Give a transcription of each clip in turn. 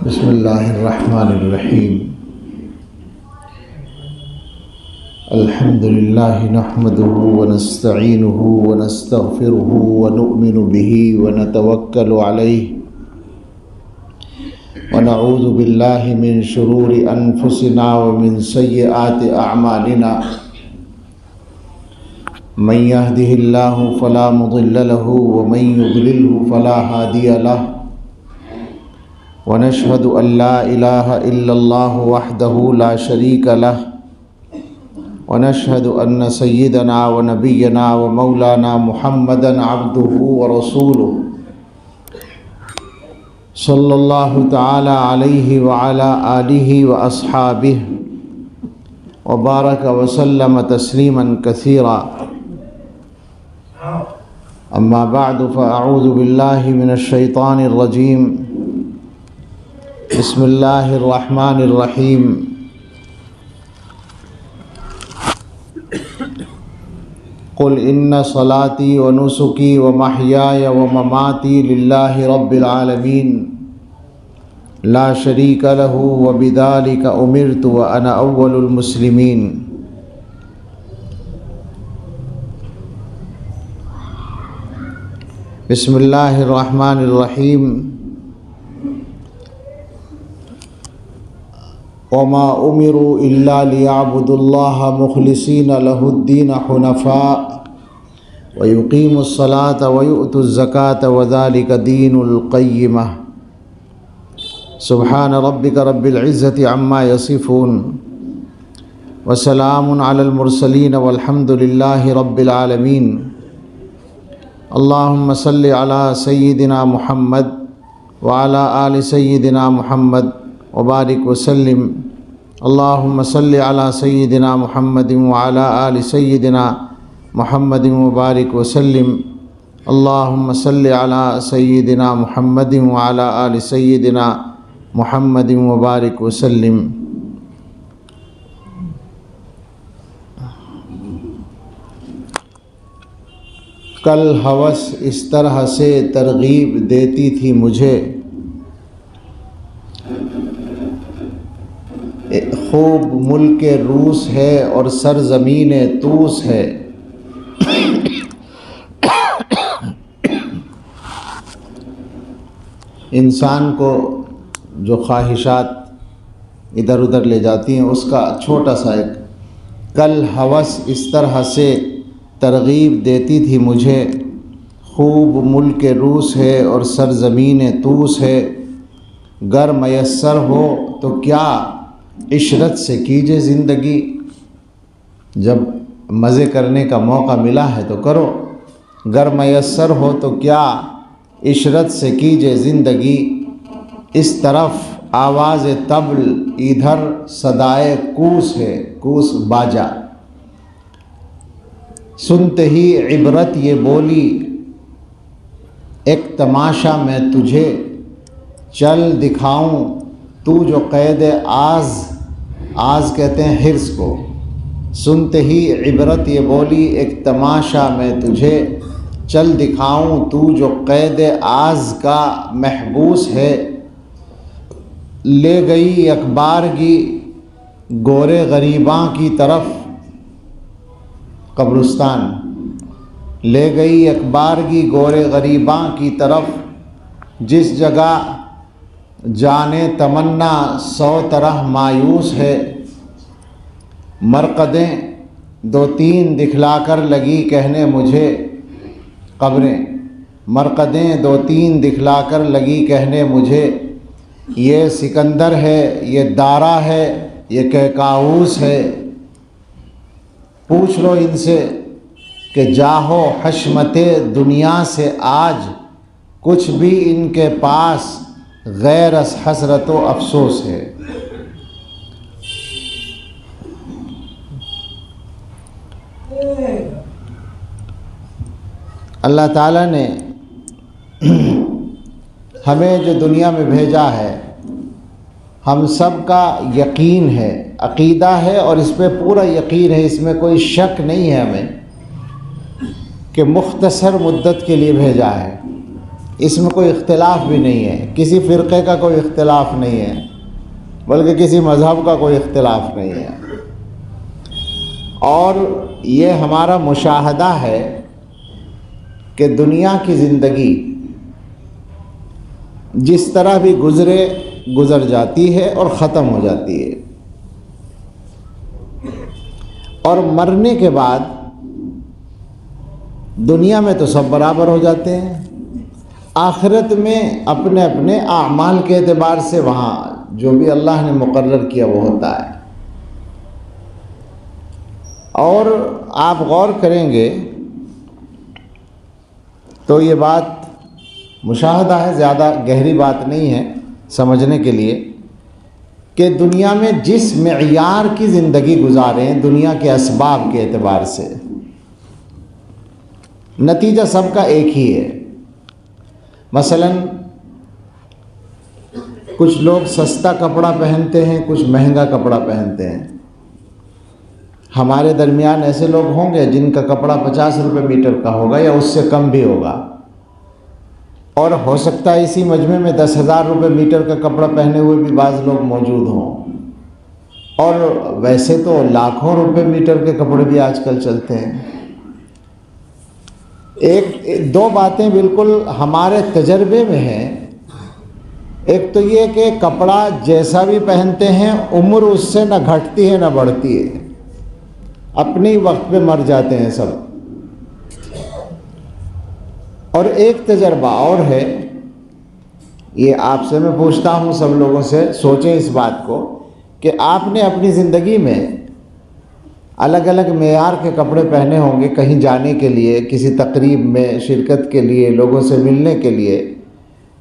بسم اللہ الرحمن الرحیم الحمد للہ نحمده ونستعینه ونستغفره ونؤمن به ونتوکل علیہ ونعوذ باللہ من شرور انفسنا ومن سیئات اعمالنا من يهده اللہ فلا مضل له ومن يضلله فلا هادی له ونشهد أن لا إله إلا الله وحده لا شريك له ونشهد أن سيدنا ونبينا ومولانا محمدا عبده ورسوله صلى الله تعالى عليه وعلى آله وأصحابه وبارك وسلم تسليما كثيرا أما بعد فأعوذ بالله من الشيطان الرجيم بسم اللہ الرحمن الرحیم قل ان صلاتی ونسکی ومحیای ومماتی للہ رب العالمین لا شریک لہ وبذالک امرت وانا اول المسلمین۔ بسم اللہ الرحمن الرحیم وما امروا الا ليعبدوا الله مخلصين له الدين حنفاء ويقيموا الصلاة ويؤتوا الزكاة وذلك دين القيمة۔ سبحان ربك رب العزة عما يصفون وسلام على المرسلين والحمد لله رب العالمين۔ اللهم صل على سيدنا محمد وعلى آل سيدنا محمد وبارک وسلم۔ اللہم صلی علی سیدنا محمد وعلی آل سیدنا محمد وبارک وسلم۔ اللہم صلی علی سیدنا محمد وعلی آل سیدنا محمد وبارک وسلم۔ کل ہوس اس طرح سے ترغیب دیتی تھی مجھے، خوب ملک روس ہے اور سرزمین طوس ہے۔ انسان کو جو خواہشات ادھر ادھر لے جاتی ہیں اس کا چھوٹا سا ایک کل ہوس اس طرح سے ترغیب دیتی تھی مجھے، خوب ملک روس ہے اور سرزمین طوس ہے، گر میسر ہو تو کیا عشرت سے کیجے زندگی۔ جب مزے کرنے کا موقع ملا ہے تو کرو، گر میسر ہو تو کیا عشرت سے کیجے زندگی۔ اس طرف آواز طبل ادھر صدائے کوس ہے، کوس باجا، سنتے ہی عبرت یہ بولی ایک تماشا میں تجھے چل دکھاؤں تو جو قید آز کہتے ہیں حرص کو، سنتے ہی عبرت یہ بولی ایک تماشا میں تجھے چل دکھاؤں تو جو قید آز کا محبوس ہے۔ لے گئی اکبارگی گورے غریباں کی طرف، قبرستان لے گئی اکبارگی گورے غریباں کی طرف، جس جگہ جانے تمنا سو طرح مایوس ہے۔ مرقدیں دو تین دکھلا کر لگی کہنے مجھے قبریں، مرقدیں دو تین دکھلا کر لگی کہنے مجھے، یہ سکندر ہے، یہ دارا ہے، یہ کیکاؤس ہے۔ پوچھ لو ان سے کہ جاہو حشمت دنیا سے آج کچھ بھی ان کے پاس غیر از حسرت و افسوس ہے۔ اللہ تعالیٰ نے ہمیں جو دنیا میں بھیجا ہے، ہم سب کا یقین ہے، عقیدہ ہے اور اس پہ پورا یقین ہے، اس میں کوئی شک نہیں ہے ہمیں کہ مختصر مدت کے لیے بھیجا ہے۔ اس میں کوئی اختلاف بھی نہیں ہے، کسی فرقے کا کوئی اختلاف نہیں ہے، بلکہ کسی مذہب کا کوئی اختلاف نہیں ہے۔ اور یہ ہمارا مشاہدہ ہے کہ دنیا کی زندگی جس طرح بھی گزر جاتی ہے اور ختم ہو جاتی ہے، اور مرنے کے بعد دنیا میں تو سب برابر ہو جاتے ہیں، آخرت میں اپنے اپنے اعمال کے اعتبار سے وہاں جو بھی اللہ نے مقرر کیا وہ ہوتا ہے۔ اور آپ غور کریں گے تو یہ بات مشاہدہ ہے، زیادہ گہری بات نہیں ہے سمجھنے کے لیے، کہ دنیا میں جس معیار کی زندگی گزاریں دنیا کے اسباب کے اعتبار سے، نتیجہ سب کا ایک ہی ہے۔ مثلا کچھ لوگ سستا کپڑا پہنتے ہیں، کچھ مہنگا کپڑا پہنتے ہیں۔ ہمارے درمیان ایسے لوگ ہوں گے جن کا کپڑا 50 روپے میٹر کا ہوگا یا اس سے کم بھی ہوگا، اور ہو سکتا ہے اسی مجمع میں 10,000 روپے میٹر کا کپڑا پہنے ہوئے بھی بعض لوگ موجود ہوں، اور ویسے تو لاکھوں روپے میٹر کے کپڑے بھی آج کل چلتے ہیں۔ دو باتیں بالکل ہمارے تجربے میں ہیں۔ ایک تو یہ کہ کپڑا جیسا بھی پہنتے ہیں عمر اس سے نہ گھٹتی ہے نہ بڑھتی ہے، اپنی وقت پہ مر جاتے ہیں سب۔ اور ایک تجربہ اور ہے، یہ آپ سے میں پوچھتا ہوں، سب لوگوں سے سوچیں اس بات کو، کہ آپ نے اپنی زندگی میں الگ الگ معیار کے کپڑے پہنے ہوں گے کہیں جانے کے لیے، کسی تقریب میں شرکت کے لیے، لوگوں سے ملنے کے لیے۔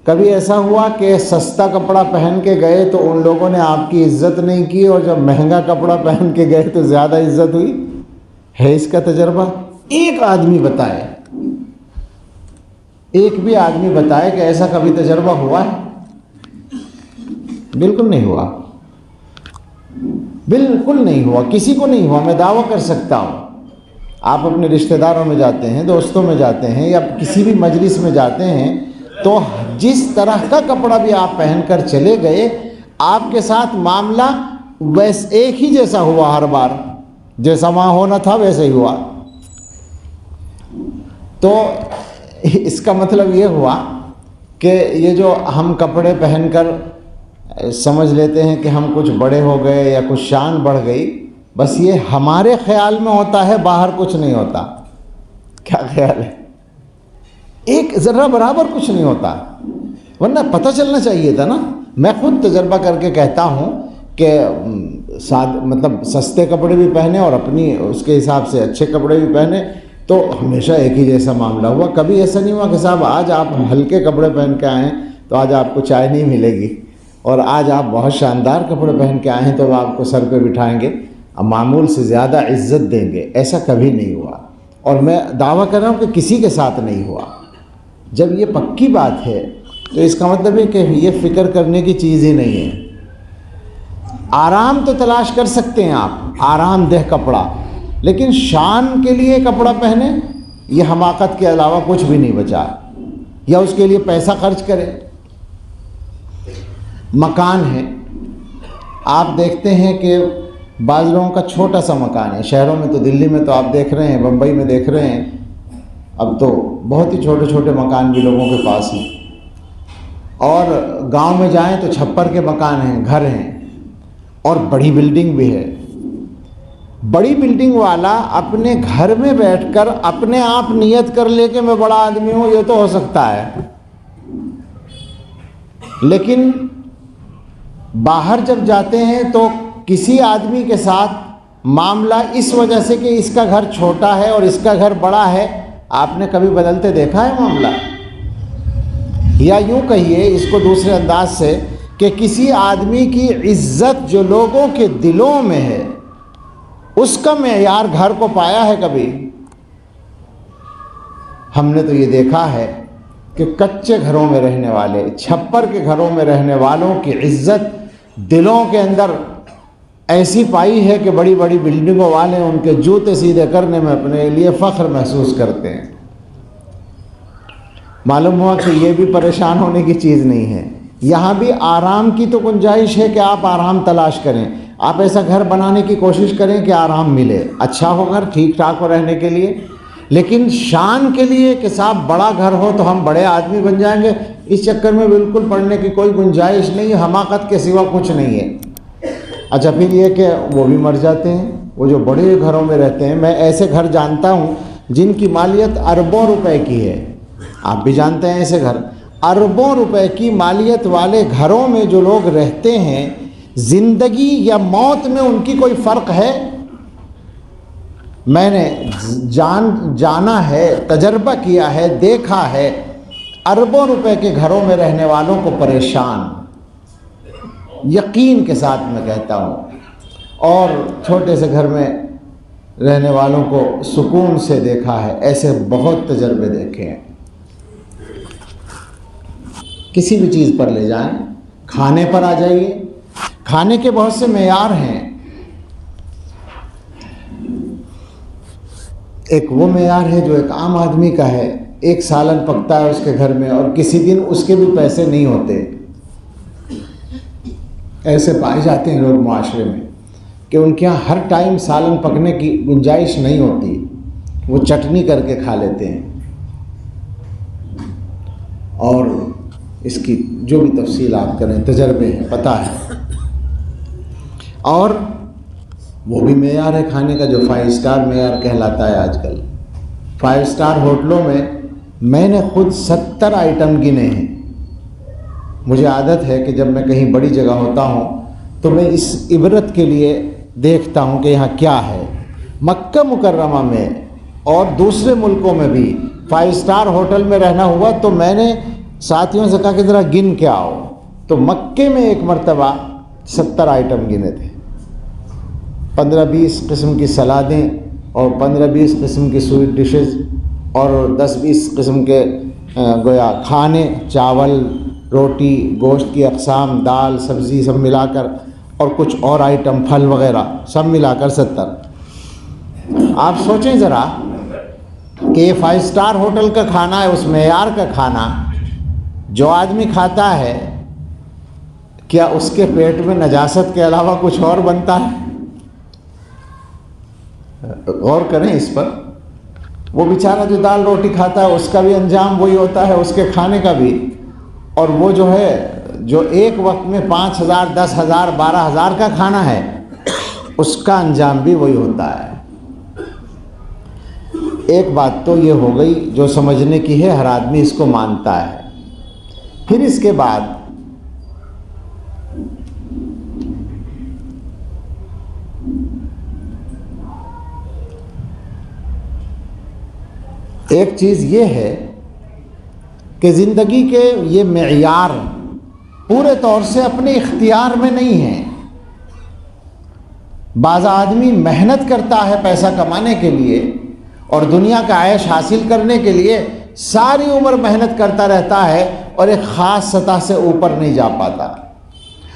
کبھی ایسا ہوا کہ سستا کپڑا پہن کے گئے تو ان لوگوں نے آپ کی عزت نہیں کی، اور جب مہنگا کپڑا پہن کے گئے تو زیادہ عزت ہوئی؟ ہے اس کا تجربہ؟ ایک آدمی بتائے، ایک بھی آدمی بتائے کہ ایسا کبھی تجربہ ہوا ہے؟ بالکل نہیں ہوا، بالکل نہیں ہوا، کسی کو نہیں ہوا، میں دعویٰ کر سکتا ہوں۔ آپ اپنے رشتہ داروں میں جاتے ہیں، دوستوں میں جاتے ہیں، یا کسی بھی مجلس میں جاتے ہیں، تو جس طرح کا کپڑا بھی آپ پہن کر چلے گئے، آپ کے ساتھ معاملہ ایک ہی جیسا ہوا، ہر بار جیسا وہاں ہونا تھا ویسا ہی ہوا۔ تو اس کا مطلب یہ ہوا کہ یہ جو ہم کپڑے پہن کر سمجھ لیتے ہیں کہ ہم کچھ بڑے ہو گئے یا کچھ شان بڑھ گئی، بس یہ ہمارے خیال میں ہوتا ہے، باہر کچھ نہیں ہوتا۔ کیا خیال ہے؟ ایک ذرہ برابر کچھ نہیں ہوتا، ورنہ پتہ چلنا چاہیے تھا نا۔ میں خود تجربہ کر کے کہتا ہوں کہ مطلب سستے کپڑے بھی پہنے اور اپنی اس کے حساب سے اچھے کپڑے بھی پہنے، تو ہمیشہ ایک ہی جیسا معاملہ ہوا۔ کبھی ایسا نہیں ہوا کہ صاحب آج آپ ہلکے کپڑے پہن کے آئے ہیں تو آج آپ کو چائے نہیں ملے گی، اور آج آپ بہت شاندار کپڑے پہن کے آئے ہیں تو وہ آپ کو سر پہ بٹھائیں گے، معمول سے زیادہ عزت دیں گے۔ ایسا کبھی نہیں ہوا، اور میں دعویٰ کر رہا ہوں کہ کسی کے ساتھ نہیں ہوا۔ جب یہ پکی بات ہے تو اس کا مطلب ہے کہ یہ فکر کرنے کی چیز ہی نہیں ہے۔ آرام تو تلاش کر سکتے ہیں آپ، آرام دہ کپڑا، لیکن شان کے لیے کپڑا پہنے، یہ حماقت کے علاوہ کچھ بھی نہیں بچا، یا اس کے لیے پیسہ خرچ کرے۔ مکان ہے، آپ دیکھتے ہیں کہ بعض لوگوں کا چھوٹا سا مکان ہے، شہروں میں تو دلی میں تو آپ دیکھ رہے ہیں، بمبئی میں دیکھ رہے ہیں، اب تو بہت ہی چھوٹے چھوٹے مکان بھی لوگوں کے پاس ہیں، اور گاؤں میں جائیں تو چھپر کے مکان ہیں، گھر ہیں، اور بڑی بلڈنگ بھی ہے۔ بڑی بلڈنگ والا اپنے گھر میں بیٹھ کر اپنے آپ نیت کر لے کہ میں بڑا آدمی ہوں، یہ تو ہو سکتا ہے، لیکن باہر جب جاتے ہیں تو کسی آدمی کے ساتھ معاملہ اس وجہ سے کہ اس کا گھر چھوٹا ہے اور اس کا گھر بڑا ہے، آپ نے کبھی بدلتے دیکھا ہے معاملہ؟ یا یوں کہیے اس کو دوسرے انداز سے کہ کسی آدمی کی عزت جو لوگوں کے دلوں میں ہے، اس کا معیار گھر کو پایا ہے کبھی؟ ہم نے تو یہ دیکھا ہے کہ کچے گھروں میں رہنے والے، چھپر کے گھروں میں رہنے والوں کی عزت دلوں کے اندر ایسی پائی ہے کہ بڑی بڑی بلڈنگوں والے ان کے جوتے سیدھے کرنے میں اپنے لیے فخر محسوس کرتے ہیں۔ معلوم ہوا کہ یہ بھی پریشان ہونے کی چیز نہیں ہے. یہاں بھی آرام کی تو گنجائش ہے کہ آپ آرام تلاش کریں. آپ ایسا گھر بنانے کی کوشش کریں کہ آرام ملے. اچھا ہو گھر، ٹھیک ٹھاک ہو رہنے کے لیے، لیکن شان کے لیے کہ صاحب بڑا گھر ہو تو ہم بڑے آدمی بن جائیں گے، اس چکر میں بالکل پڑنے کی کوئی گنجائش نہیں ہے. حماقت کے سوا کچھ نہیں ہے. اچھا پھر یہ کہ وہ بھی مر جاتے ہیں، وہ جو بڑے گھروں میں رہتے ہیں. میں ایسے گھر جانتا ہوں جن کی مالیت اربوں روپے کی ہے. آپ بھی جانتے ہیں ایسے گھر. اربوں روپے کی مالیت والے گھروں میں جو لوگ رہتے ہیں، زندگی یا موت میں ان کی کوئی فرق ہے؟ میں نے جانا ہے، تجربہ کیا ہے، دیکھا ہے. اربوں روپے کے گھروں میں رہنے والوں کو پریشان، یقین کے ساتھ میں کہتا ہوں، اور چھوٹے سے گھر میں رہنے والوں کو سکون سے دیکھا ہے. ایسے بہت تجربے دیکھے ہیں. کسی بھی چیز پر لے جائیں، کھانے پر آ جائیے، کھانے کے بہت سے معیار ہیں. ایک وہ معیار ہے جو ایک عام آدمی کا ہے. ایک سالن پکتا ہے اس کے گھر میں اور کسی دن اس کے بھی پیسے نہیں ہوتے. ایسے پائے جاتے ہیں لوگ معاشرے میں کہ ان کے یہاں ہر ٹائم سالن پکنے کی گنجائش نہیں ہوتی، وہ چٹنی کر کے کھا لیتے ہیں. اور اس کی جو بھی تفصیل آپ کریں، تجربے ہیں، پتہ ہے. اور وہ بھی معیار ہے کھانے کا جو 5 اسٹار معیار کہلاتا ہے آج کل. 5 اسٹار ہوٹلوں میں نے خود 70 آئٹم گنے ہیں. مجھے عادت ہے کہ جب میں کہیں بڑی جگہ ہوتا ہوں تو میں اس عبرت کے لیے دیکھتا ہوں کہ یہاں کیا ہے. مکہ مکرمہ میں اور دوسرے ملکوں میں بھی 5 اسٹار ہوٹل میں رہنا ہوا تو میں نے ساتھیوں سے کہا کہ ذرا گن کے آؤ. تو مکے میں ایک مرتبہ 70 آئٹم گنے تھے. 15-20 قسم کی سلادیں اور 15-20 قسم کی سویٹ ڈشز اور 10-20 قسم کے گویا کھانے، چاول، روٹی، گوشت کی اقسام، دال، سبزی سب ملا کر، اور کچھ اور آئٹم پھل وغیرہ سب ملا کر 70. آپ سوچیں ذرا کہ یہ 5 اسٹار ہوٹل کا کھانا ہے، اس معیار کا کھانا جو آدمی کھاتا ہے، کیا اس کے پیٹ میں نجاست کے علاوہ کچھ اور بنتا ہے؟ غور کریں اس پر. وہ بیچارہ جو دال روٹی کھاتا ہے اس کا بھی انجام وہی ہوتا ہے، اس کے کھانے کا بھی. اور وہ جو ہے جو ایک وقت میں 5,000 10,000 12,000 کا کھانا ہے، اس کا انجام بھی وہی ہوتا ہے. ایک بات تو یہ ہو گئی جو سمجھنے کی ہے، ہر آدمی اس کو مانتا ہے. پھر اس کے بعد ایک چیز یہ ہے کہ زندگی کے یہ معیار پورے طور سے اپنے اختیار میں نہیں ہیں. بعض آدمی محنت کرتا ہے پیسہ کمانے کے لیے اور دنیا کا عیش حاصل کرنے کے لیے ساری عمر محنت کرتا رہتا ہے اور ایک خاص سطح سے اوپر نہیں جا پاتا.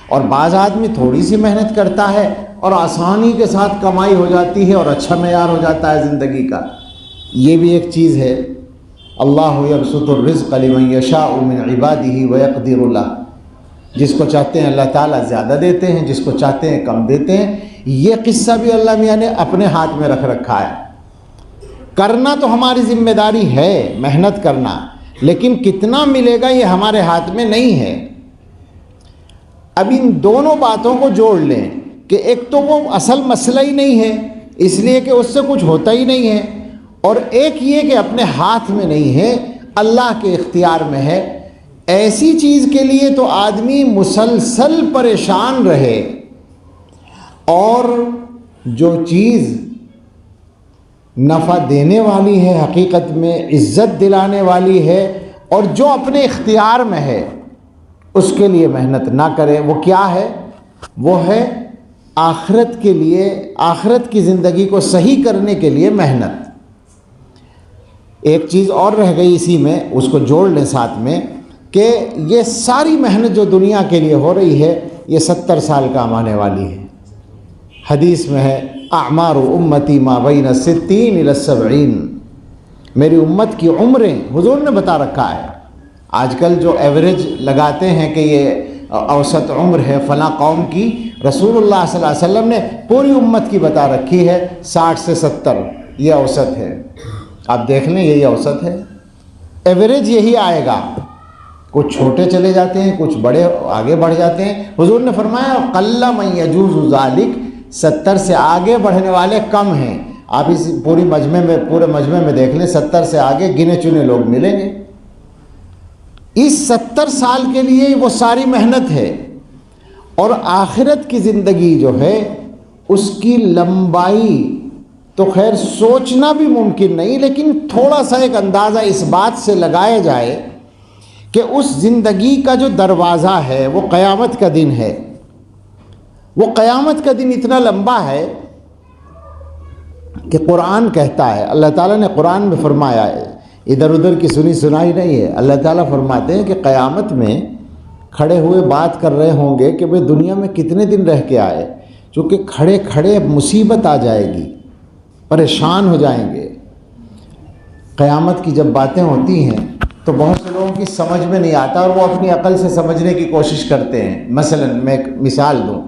اور بعض آدمی تھوڑی سی محنت کرتا ہے اور آسانی کے ساتھ کمائی ہو جاتی ہے اور اچھا معیار ہو جاتا ہے زندگی کا. یہ بھی ایک چیز ہے. اللہ یبسط الرزق لمن یشاء من عبادہ ویقدر له. جس کو چاہتے ہیں اللہ تعالیٰ زیادہ دیتے ہیں، جس کو چاہتے ہیں کم دیتے ہیں. یہ قصہ بھی اللہ میاں نے اپنے ہاتھ میں رکھ رکھا ہے. کرنا تو ہماری ذمہ داری ہے، محنت کرنا، لیکن کتنا ملے گا یہ ہمارے ہاتھ میں نہیں ہے. اب ان دونوں باتوں کو جوڑ لیں کہ ایک تو وہ اصل مسئلہ ہی نہیں ہے اس لیے کہ اس سے کچھ ہوتا ہی نہیں ہے، اور ایک یہ کہ اپنے ہاتھ میں نہیں ہے، اللہ کے اختیار میں ہے. ایسی چیز کے لیے تو آدمی مسلسل پریشان رہے، اور جو چیز نفع دینے والی ہے، حقیقت میں عزت دلانے والی ہے، اور جو اپنے اختیار میں ہے اس کے لیے محنت نہ کرے. وہ کیا ہے؟ وہ ہے آخرت کے لیے، آخرت کی زندگی کو صحیح کرنے کے لیے محنت. ایک چیز اور رہ گئی اسی میں، اس کو جوڑ لیں ساتھ میں، کہ یہ ساری محنت جو دنیا کے لیے ہو رہی ہے یہ 70 سال کام آنے والی ہے. حدیث میں ہے اعمار امتی ما بین 60 الی 70. میری امت کی عمریں حضور نے بتا رکھا ہے آج کل جو ایوریج لگاتے ہیں کہ یہ اوسط عمر ہے فلاں قوم کی، رسول اللہ صلی اللہ علیہ وسلم نے پوری امت کی بتا رکھی ہے 60 سے 70 یہ اوسط ہے۔ آپ دیکھ لیں یہی اوسط ہے، ایوریج یہی آئے گا۔ کچھ چھوٹے چلے جاتے ہیں، کچھ بڑے آگے بڑھ جاتے ہیں۔ حضور نے فرمایا قل من یجوز ذالک، 70 سے آگے بڑھنے والے کم ہیں۔ آپ اس پورے مجمع میں دیکھ لیں 70 سے آگے گنے چنے لوگ ملیں گے۔ اس 70 سال کے لیے وہ ساری محنت ہے، اور آخرت کی زندگی جو ہے اس کی لمبائی تو خیر سوچنا بھی ممکن نہیں، لیکن تھوڑا سا ایک اندازہ اس بات سے لگایا جائے کہ اس زندگی کا جو دروازہ ہے وہ قیامت کا دن ہے۔ وہ قیامت کا دن اتنا لمبا ہے کہ قرآن کہتا ہے، اللہ تعالیٰ نے قرآن میں فرمایا ہے، ادھر ادھر کی سنی سنائی نہیں ہے۔ اللہ تعالیٰ فرماتے ہیں کہ قیامت میں کھڑے ہوئے بات کر رہے ہوں گے کہ بھئی دنیا میں کتنے دن رہ کے آئے، چونکہ کھڑے کھڑے مصیبت آ جائے گی، پریشان ہو جائیں گے۔ قیامت کی جب باتیں ہوتی ہیں تو بہت سے لوگوں کی سمجھ میں نہیں آتا، اور وہ اپنی عقل سے سمجھنے کی کوشش کرتے ہیں۔ مثلا میں ایک مثال دوں،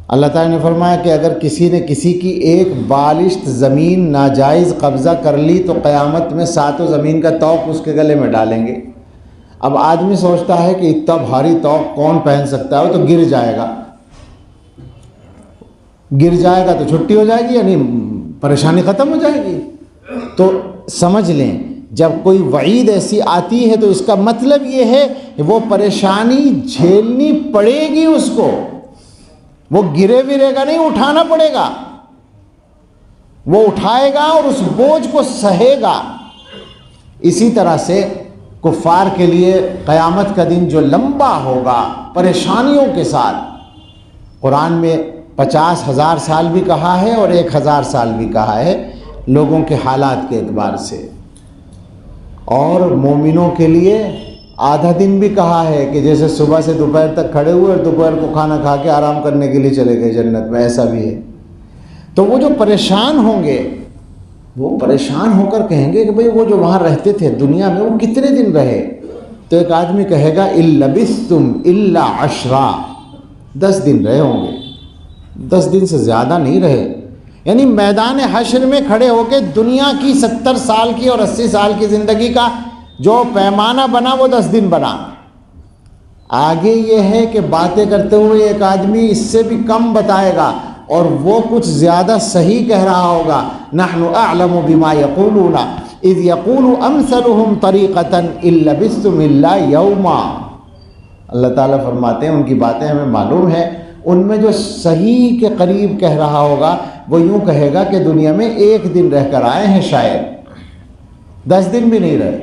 اللہ تعالیٰ نے فرمایا کہ اگر کسی نے کسی کی ایک بالشت زمین ناجائز قبضہ کر لی تو قیامت میں 7 زمین کا طوق اس کے گلے میں ڈالیں گے۔ اب آدمی سوچتا ہے کہ اتنا بھاری طوق کون پہن سکتا ہے، وہ تو گر جائے گا، گر جائے گا تو چھٹی ہو جائے گی، یعنی پریشانی ختم ہو جائے گی۔ تو سمجھ لیں جب کوئی وعید ایسی آتی ہے تو اس کا مطلب یہ ہے کہ وہ پریشانی جھیلنی پڑے گی اس کو، وہ گرے ورے گا نہیں، اٹھانا پڑے گا، وہ اٹھائے گا اور اس بوجھ کو سہے گا۔ اسی طرح سے کفار کے لیے قیامت کا دن جو لمبا ہوگا پریشانیوں کے ساتھ، قرآن میں 50,000 سال بھی کہا ہے اور 1,000 سال بھی کہا ہے لوگوں کے حالات کے اعتبار سے، اور مومنوں کے لیے آدھا دن بھی کہا ہے کہ جیسے صبح سے دوپہر تک کھڑے ہوئے اور دوپہر کو کھانا کھا کے آرام کرنے کے لیے چلے گئے جنت میں، ایسا بھی ہے۔ تو وہ جو پریشان ہوں گے وہ پریشان ہو کر کہیں گے کہ بھئی وہ جو وہاں رہتے تھے دنیا میں وہ کتنے دن رہے؟ تو ایک آدمی کہے گا اِن لبثتم الا 10، 10 دن رہے ہوں گے، 10 دن سے زیادہ نہیں رہے۔ یعنی میدان حشر میں کھڑے ہو کے دنیا کی 70 سال کی اور 80 سال کی زندگی کا جو پیمانہ بنا وہ 10 دن بنا۔ آگے یہ ہے کہ باتیں کرتے ہوئے ایک آدمی اس سے بھی کم بتائے گا اور وہ کچھ زیادہ صحیح کہہ رہا ہوگا۔ نحن اعلم بما یقولون اذ یقول امثلهم طریقۃ ان لبثتم الا یوما۔ اللہ تعالیٰ فرماتے ہیں ان کی باتیں ہمیں معلوم ہے، ان میں جو صحیح کے قریب کہہ رہا ہوگا وہ یوں کہے گا کہ دنیا میں 1 دن رہ کر آئے ہیں، شاید 10 دن بھی نہیں رہے۔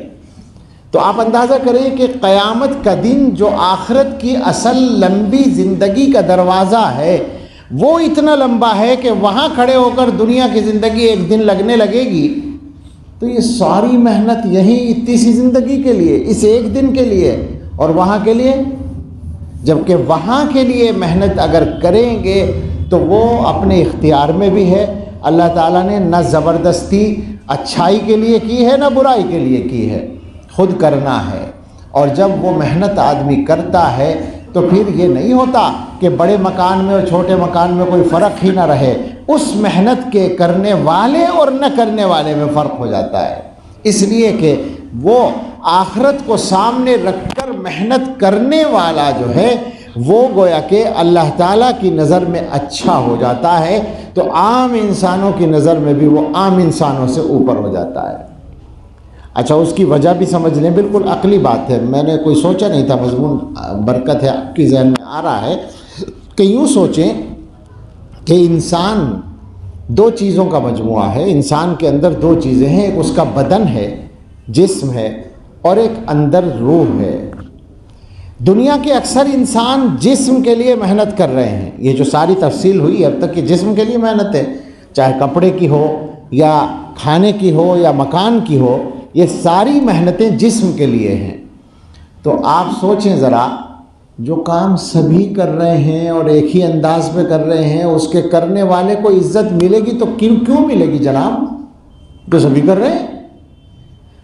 تو آپ اندازہ کریں کہ قیامت کا دن جو آخرت کی اصل لمبی زندگی کا دروازہ ہے وہ اتنا لمبا ہے کہ وہاں کھڑے ہو کر دنیا کی زندگی 1 دن لگنے لگے گی، تو یہ ساری محنت یہی اتنی سی زندگی کے لیے، اس 1 دن کے لیے، اور وہاں کے لیے، جبکہ وہاں کے لیے محنت اگر کریں گے تو وہ اپنے اختیار میں بھی ہے۔ اللہ تعالیٰ نے نہ زبردستی اچھائی کے لیے کی ہے نہ برائی کے لیے کی ہے، خود کرنا ہے۔ اور جب وہ محنت آدمی کرتا ہے تو پھر یہ نہیں ہوتا کہ بڑے مکان میں اور چھوٹے مکان میں کوئی فرق ہی نہ رہے، اس محنت کے کرنے والے اور نہ کرنے والے میں فرق ہو جاتا ہے، اس لیے کہ وہ آخرت کو سامنے رکھ کر محنت کرنے والا جو ہے وہ گویا کہ اللہ تعالیٰ کی نظر میں اچھا ہو جاتا ہے، تو عام انسانوں کی نظر میں بھی وہ عام انسانوں سے اوپر ہو جاتا ہے۔ اچھا، اس کی وجہ بھی سمجھ لیں، بالکل عقلی بات ہے، میں نے کوئی سوچا نہیں تھا، مضمون برکت ہے آپ کی ذہن میں آ رہا ہے کہ یوں سوچیں کہ انسان 2 چیزوں کا مجموعہ ہے، انسان کے اندر 2 چیزیں ہیں، ایک اس کا بدن ہے، جسم ہے، اور ایک اندر روح ہے۔ دنیا کے اکثر انسان جسم کے لیے محنت کر رہے ہیں، یہ جو ساری تفصیل ہوئی اب تک کہ جسم کے لیے محنت ہے، چاہے کپڑے کی ہو یا کھانے کی ہو یا مکان کی ہو، یہ ساری محنتیں جسم کے لیے ہیں۔ تو آپ سوچیں ذرا، جو کام سبھی کر رہے ہیں اور ایک ہی انداز میں کر رہے ہیں، اس کے کرنے والے کو عزت ملے گی تو کیوں ملے گی جناب؟ جو سبھی کر رہے ہیں،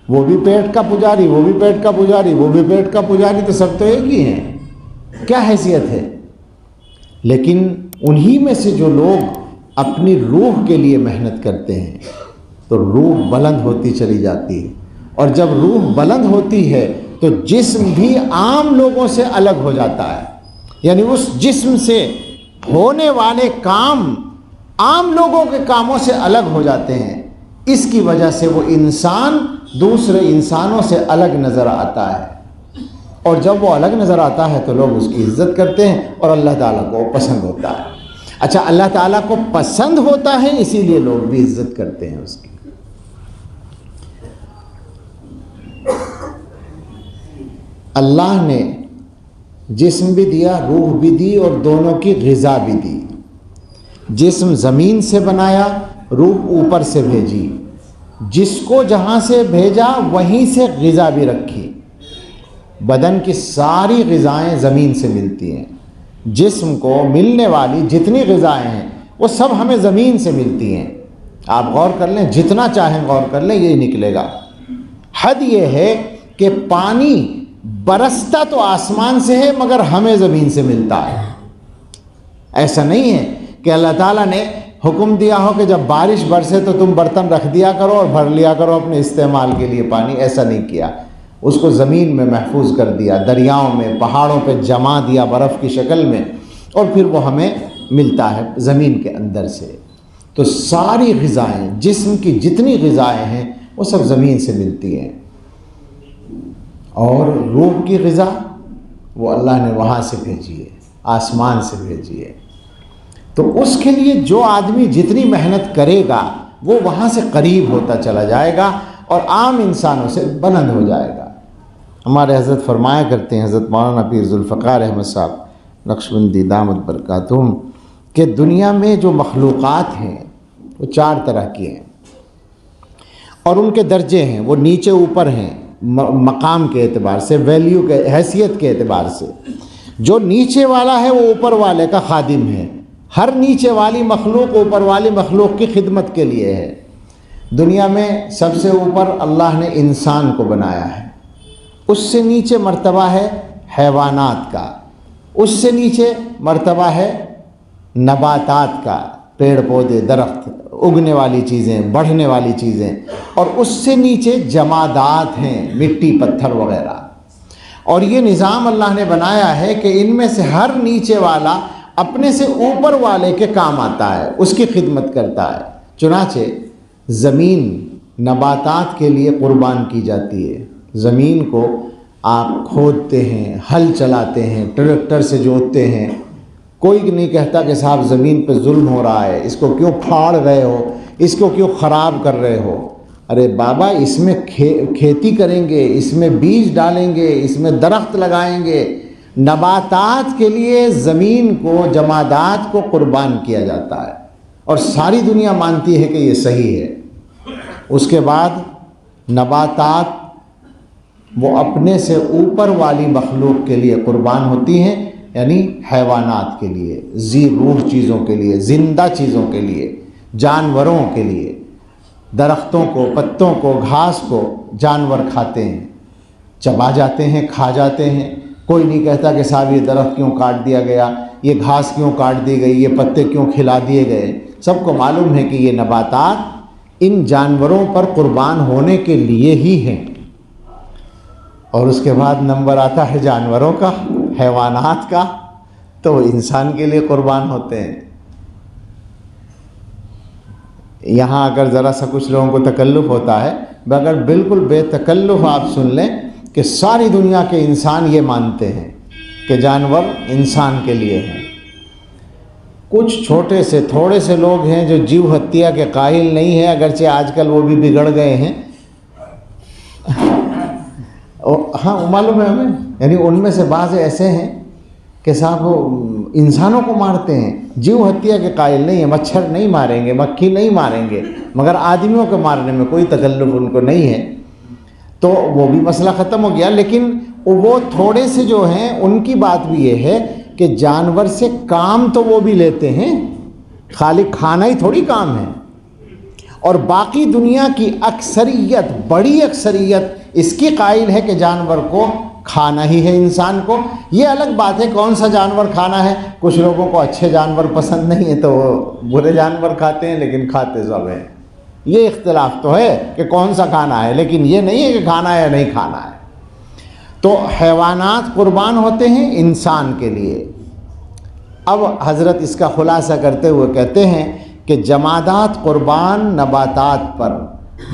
وہ بھی پیٹ کا پجاری، وہ بھی پیٹ کا پجاری، وہ بھی پیٹ کا پجاری، تو سب تو ایک ہی ہیں، کیا حیثیت ہے؟ لیکن انہی میں سے جو لوگ اپنی روح کے لیے محنت کرتے ہیں تو روح بلند ہوتی چلی جاتی ہے، اور جب روح بلند ہوتی ہے تو جسم بھی عام لوگوں سے الگ ہو جاتا ہے، یعنی اس جسم سے ہونے والے کام عام لوگوں کے کاموں سے الگ ہو جاتے ہیں۔ اس کی وجہ سے وہ انسان دوسرے انسانوں سے الگ نظر آتا ہے، اور جب وہ الگ نظر آتا ہے تو لوگ اس کی عزت کرتے ہیں اور اللہ تعالیٰ کو پسند ہوتا ہے۔ اچھا، اللہ تعالیٰ کو پسند ہوتا ہے اسی لیے لوگ بھی عزت کرتے ہیں اس کی۔ اللہ نے جسم بھی دیا، روح بھی دی، اور دونوں کی غذا بھی دی۔ جسم زمین سے بنایا، روح اوپر سے بھیجی، جس کو جہاں سے بھیجا وہیں سے غذا بھی رکھی۔ بدن کی ساری غذائیں زمین سے ملتی ہیں، جسم کو ملنے والی جتنی غذائیں ہیں وہ سب ہمیں زمین سے ملتی ہیں۔ آپ غور کر لیں، جتنا چاہیں غور کر لیں، یہ نکلے گا۔ حد یہ ہے کہ پانی برستا تو آسمان سے ہے مگر ہمیں زمین سے ملتا ہے۔ ایسا نہیں ہے کہ اللہ تعالیٰ نے حکم دیا ہو کہ جب بارش برسے تو تم برتن رکھ دیا کرو اور بھر لیا کرو اپنے استعمال کے لیے پانی، ایسا نہیں کیا۔ اس کو زمین میں محفوظ کر دیا، دریاؤں میں، پہاڑوں پہ جما دیا برف کی شکل میں، اور پھر وہ ہمیں ملتا ہے زمین کے اندر سے۔ تو ساری غذائیں، جسم کی جتنی غذائیں ہیں وہ سب زمین سے ملتی ہیں، اور روح کی غذا وہ اللہ نے وہاں سے بھیجی ہے، آسمان سے بھیجی ہے۔ تو اس کے لیے جو آدمی جتنی محنت کرے گا وہ وہاں سے قریب ہوتا چلا جائے گا اور عام انسانوں سے بلند ہو جائے گا۔ ہمارے حضرت فرمایا کرتے ہیں، حضرت مولانا پیر ذوالفقار احمد صاحب نقشبندی دامت برکاتہم، کہ دنیا میں جو مخلوقات ہیں وہ 4 طرح کی ہیں، اور ان کے درجے ہیں، وہ نیچے اوپر ہیں مقام کے اعتبار سے، ویلیو کے، حیثیت کے اعتبار سے۔ جو نیچے والا ہے وہ اوپر والے کا خادم ہے، ہر نیچے والی مخلوق اوپر والی مخلوق کی خدمت کے لیے ہے۔ دنیا میں سب سے اوپر اللہ نے انسان کو بنایا ہے، اس سے نیچے مرتبہ ہے حیوانات کا، اس سے نیچے مرتبہ ہے نباتات کا، پیڑ پودے، درخت، اگنے والی چیزیں، بڑھنے والی چیزیں، اور اس سے نیچے جمادات ہیں، مٹی، پتھر وغیرہ۔ اور یہ نظام اللہ نے بنایا ہے کہ ان میں سے ہر نیچے والا اپنے سے اوپر والے کے کام آتا ہے، اس کی خدمت کرتا ہے۔ چنانچہ زمین نباتات کے لیے قربان کی جاتی ہے۔ زمین کو آپ کھودتے ہیں، ہل چلاتے ہیں، ٹریکٹر سے جوتتے ہیں، کوئی نہیں کہتا کہ صاحب زمین پہ ظلم ہو رہا ہے، اس کو کیوں پھاڑ رہے ہو، اس کو کیوں خراب کر رہے ہو۔ ارے بابا، اس میں کھیتی کریں گے، اس میں بیج ڈالیں گے، اس میں درخت لگائیں گے۔ نباتات کے لیے زمین کو، جمادات کو قربان کیا جاتا ہے، اور ساری دنیا مانتی ہے کہ یہ صحیح ہے۔ اس کے بعد نباتات وہ اپنے سے اوپر والی مخلوق کے لیے قربان ہوتی ہیں، یعنی حیوانات کے لیے، ذی روح چیزوں کے لیے، زندہ چیزوں کے لیے، جانوروں کے لیے۔ درختوں کو، پتوں کو، گھاس کو جانور کھاتے ہیں، چبا جاتے ہیں، کھا جاتے ہیں۔ کوئی نہیں کہتا کہ صاحب یہ درخت کیوں کاٹ دیا گیا، یہ گھاس کیوں کاٹ دی گئی، یہ پتے کیوں کھلا دیے گئے۔ سب کو معلوم ہے کہ یہ نباتات ان جانوروں پر قربان ہونے کے لیے ہی ہیں۔ اور اس کے بعد نمبر آتا ہے جانوروں کا، حیوانات کا، تو وہ انسان کے لیے قربان ہوتے ہیں۔ یہاں اگر ذرا سا کچھ لوگوں کو تکلف ہوتا ہے، مگر بالکل بے تکلف آپ سن لیں کہ ساری دنیا کے انسان یہ مانتے ہیں کہ جانور انسان کے لیے ہیں۔ کچھ چھوٹے سے تھوڑے سے لوگ ہیں جو جیو ہتیا کے قائل نہیں ہیں، اگرچہ آج کل وہ بھی بگڑ گئے ہیں۔ ہاں معلوم ہے ہمیں، یعنی ان میں سے بعض ایسے ہیں کہ صاحب وہ انسانوں کو مارتے ہیں، جیو ہتیا کے قائل نہیں ہیں، مچھر نہیں ماریں گے، مکھی نہیں ماریں گے، مگر آدمیوں کو مارنے میں کوئی تکلف ان کو نہیں ہے، تو وہ بھی مسئلہ ختم ہو گیا۔ لیکن وہ تھوڑے سے جو ہیں ان کی بات بھی یہ ہے کہ جانور سے کام تو وہ بھی لیتے ہیں، خالی کھانا ہی تھوڑی کام ہے، اور باقی دنیا کی اکثریت، بڑی اکثریت اس کی قائل ہے کہ جانور کو کھانا ہی ہے انسان کو۔ یہ الگ بات ہے کون سا جانور کھانا ہے، کچھ لوگوں کو اچھے جانور پسند نہیں ہیں تو وہ برے جانور کھاتے ہیں، لیکن کھاتے سب ہیں۔ یہ اختلاف تو ہے کہ کون سا کھانا ہے، لیکن یہ نہیں ہے کہ کھانا ہے یا نہیں کھانا ہے۔ تو حیوانات قربان ہوتے ہیں انسان کے لیے۔ اب حضرت اس کا خلاصہ کرتے ہوئے کہتے ہیں کہ جمادات قربان نباتات پر،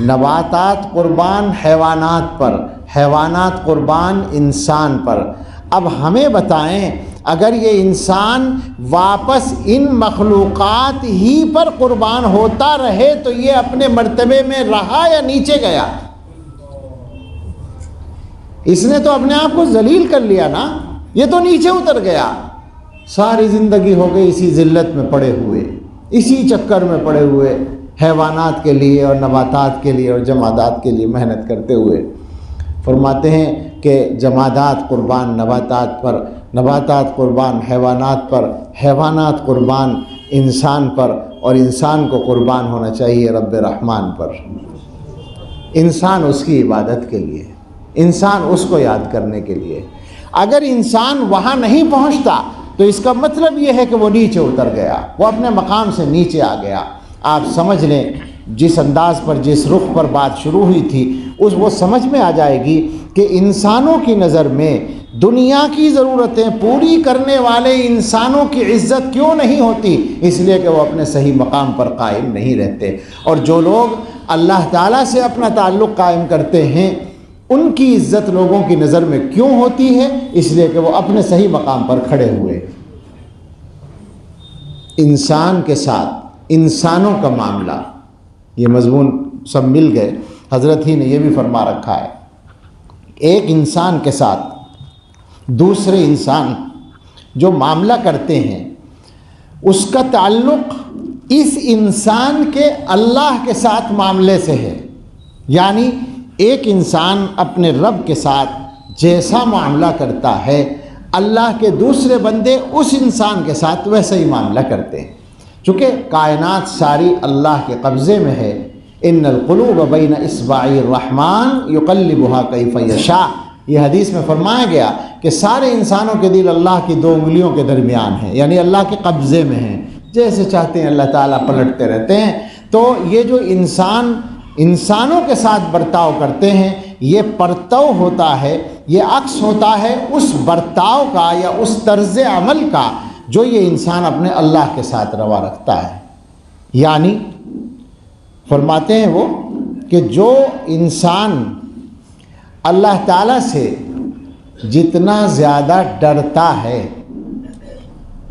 نباتات قربان حیوانات پر، حیوانات قربان انسان پر۔ اب ہمیں بتائیں اگر یہ انسان واپس ان مخلوقات ہی پر قربان ہوتا رہے تو یہ اپنے مرتبے میں رہا یا نیچے گیا؟ اس نے تو اپنے آپ کو ذلیل کر لیا نا، یہ تو نیچے اتر گیا۔ ساری زندگی ہو گئی اسی ذلت میں پڑے ہوئے، اسی چکر میں پڑے ہوئے، حیوانات کے لیے اور نباتات کے لیے اور جمادات کے لیے محنت کرتے ہوئے۔ فرماتے ہیں کہ جمادات قربان نباتات پر، نباتات قربان حیوانات پر، حیوانات قربان انسان پر، اور انسان کو قربان ہونا چاہیے رب رحمان پر۔ انسان اس کی عبادت کے لیے، انسان اس کو یاد کرنے کے لیے۔ اگر انسان وہاں نہیں پہنچتا تو اس کا مطلب یہ ہے کہ وہ نیچے اتر گیا، وہ اپنے مقام سے نیچے آ گیا۔ آپ سمجھ لیں جس انداز پر، جس رخ پر بات شروع ہوئی تھی، وہ سمجھ میں آ جائے گی کہ انسانوں کی نظر میں دنیا کی ضرورتیں پوری کرنے والے انسانوں کی عزت کیوں نہیں ہوتی؟ اس لیے کہ وہ اپنے صحیح مقام پر قائم نہیں رہتے۔ اور جو لوگ اللہ تعالیٰ سے اپنا تعلق قائم کرتے ہیں ان کی عزت لوگوں کی نظر میں کیوں ہوتی ہے؟ اس لیے کہ وہ اپنے صحیح مقام پر کھڑے ہوئے۔ انسان کے ساتھ انسانوں کا معاملہ، یہ مضمون سب مل گئے۔ حضرت ہی نے یہ بھی فرما رکھا ہے، ایک انسان کے ساتھ دوسرے انسان جو معاملہ کرتے ہیں اس کا تعلق اس انسان کے اللہ کے ساتھ معاملے سے ہے۔ یعنی ایک انسان اپنے رب کے ساتھ جیسا معاملہ کرتا ہے، اللہ کے دوسرے بندے اس انسان کے ساتھ ویسا ہی معاملہ کرتے ہیں۔ چونکہ کائنات ساری اللہ کے قبضے میں ہے، ان القلوب بین اصبعی الرحمن یقلبها کیف یشاء، یہ حدیث میں فرمایا گیا کہ سارے انسانوں کے دل اللہ کی 2 انگلیوں کے درمیان ہیں، یعنی اللہ کے قبضے میں ہیں، جیسے چاہتے ہیں اللہ تعالیٰ پلٹتے رہتے ہیں۔ تو یہ جو انسانوں کے ساتھ برتاؤ کرتے ہیں، یہ پرتو ہوتا ہے، یہ عکس ہوتا ہے اس برتاؤ کا یا اس طرز عمل کا جو یہ انسان اپنے اللہ کے ساتھ روا رکھتا ہے۔ یعنی فرماتے ہیں وہ کہ جو انسان اللہ تعالیٰ سے جتنا زیادہ ڈرتا ہے،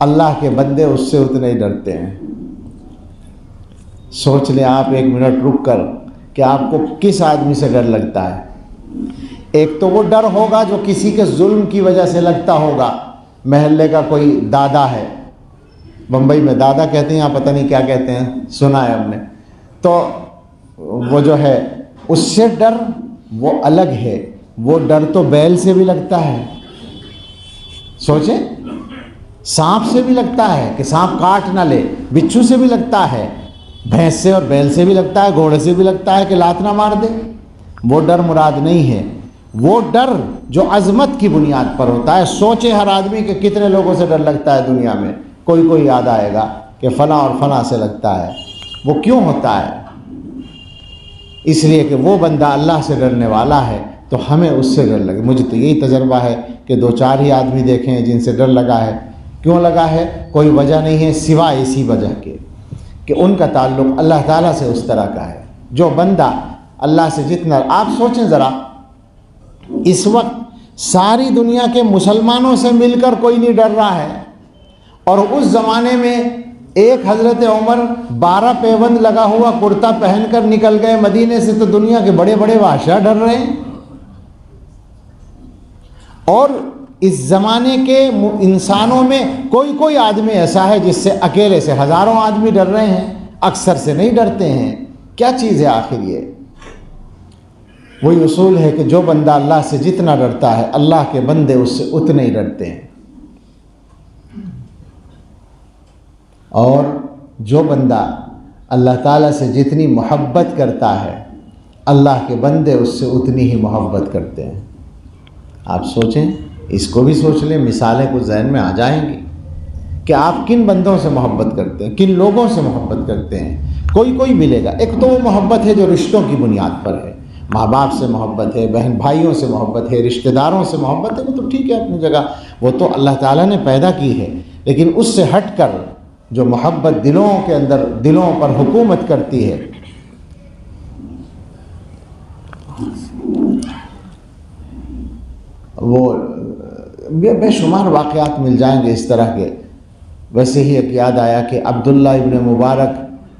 اللہ کے بندے اس سے اتنے ہی ڈرتے ہیں۔ سوچ لیں آپ 1 منٹ رک کر کہ آپ کو کس آدمی سے ڈر لگتا ہے۔ ایک تو وہ ڈر ہوگا جو کسی کے ظلم کی وجہ سے لگتا ہوگا، محلے کا کوئی دادا ہے، بمبئی میں دادا کہتے ہیں، یہاں پتہ نہیں کیا کہتے ہیں، سنا ہے ہم نے، تو وہ جو ہے اس سے ڈر وہ الگ ہے۔ وہ ڈر تو بیل سے بھی لگتا ہے، سوچیں، سانپ سے بھی لگتا ہے کہ سانپ کاٹ نہ لے، بچھو سے بھی لگتا ہے، بھینس سے اور بیل سے بھی لگتا ہے، گھوڑے سے بھی لگتا ہے کہ لات نہ مار دے۔ وہ ڈر مراد نہیں ہے، وہ ڈر جو عظمت کی بنیاد پر ہوتا ہے۔ سوچے ہر آدمی کہ کتنے لوگوں سے ڈر لگتا ہے دنیا میں، کوئی یاد آئے گا کہ فلاں اور فلاں سے لگتا ہے۔ وہ کیوں ہوتا ہے؟ اس لیے کہ وہ بندہ اللہ سے ڈرنے والا ہے تو ہمیں اس سے ڈر لگے۔ مجھے تو یہی تجربہ ہے کہ 2-4 ہی آدمی دیکھے ہیں جن سے ڈر لگا ہے۔ کیوں لگا ہے؟ کوئی وجہ نہیں ہے سوائے اسی وجہ کے کہ ان کا تعلق اللہ تعالیٰ سے اس طرح کا ہے۔ جو بندہ اللہ سے جتنا، آپ سوچیں ذرا، اس وقت ساری دنیا کے مسلمانوں سے مل کر کوئی نہیں ڈر رہا ہے، اور اس زمانے میں ایک حضرت عمر 12 پیوند لگا ہوا کرتا پہن کر نکل گئے مدینے سے، تو دنیا کے بڑے بڑے بادشاہ ڈر رہے ہیں۔ اور اس زمانے کے انسانوں میں کوئی آدمی ایسا ہے جس سے اکیلے سے ہزاروں آدمی ڈر رہے ہیں، اکثر سے نہیں ڈرتے ہیں۔ کیا چیز ہے آخر یہ؟ وہی اصول ہے کہ جو بندہ اللہ سے جتنا ڈرتا ہے، اللہ کے بندے اس سے اتنے ہی ڈرتے ہیں۔ اور جو بندہ اللہ تعالیٰ سے جتنی محبت کرتا ہے اللہ کے بندے اس سے اتنی ہی محبت کرتے ہیں۔ آپ سوچیں، اس کو بھی سوچ لیں، مثالیں کچھ ذہن میں آ جائیں گی کہ آپ کن بندوں سے محبت کرتے ہیں، کن لوگوں سے محبت کرتے ہیں۔ کوئی ملے گا، ایک تو وہ محبت ہے جو رشتوں کی بنیاد پر ہے، ماں باپ سے محبت ہے، بہن بھائیوں سے محبت ہے، رشتہ داروں سے محبت ہے، وہ تو ٹھیک ہے اپنی جگہ، وہ تو اللہ تعالیٰ نے پیدا کی ہے۔ لیکن اس سے ہٹ کر جو محبت دلوں کے اندر، دلوں پر حکومت کرتی ہے، وہ بے شمار واقعات مل جائیں گے اس طرح کے۔ ویسے ہی ایک یاد آیا کہ عبداللہ ابن مبارک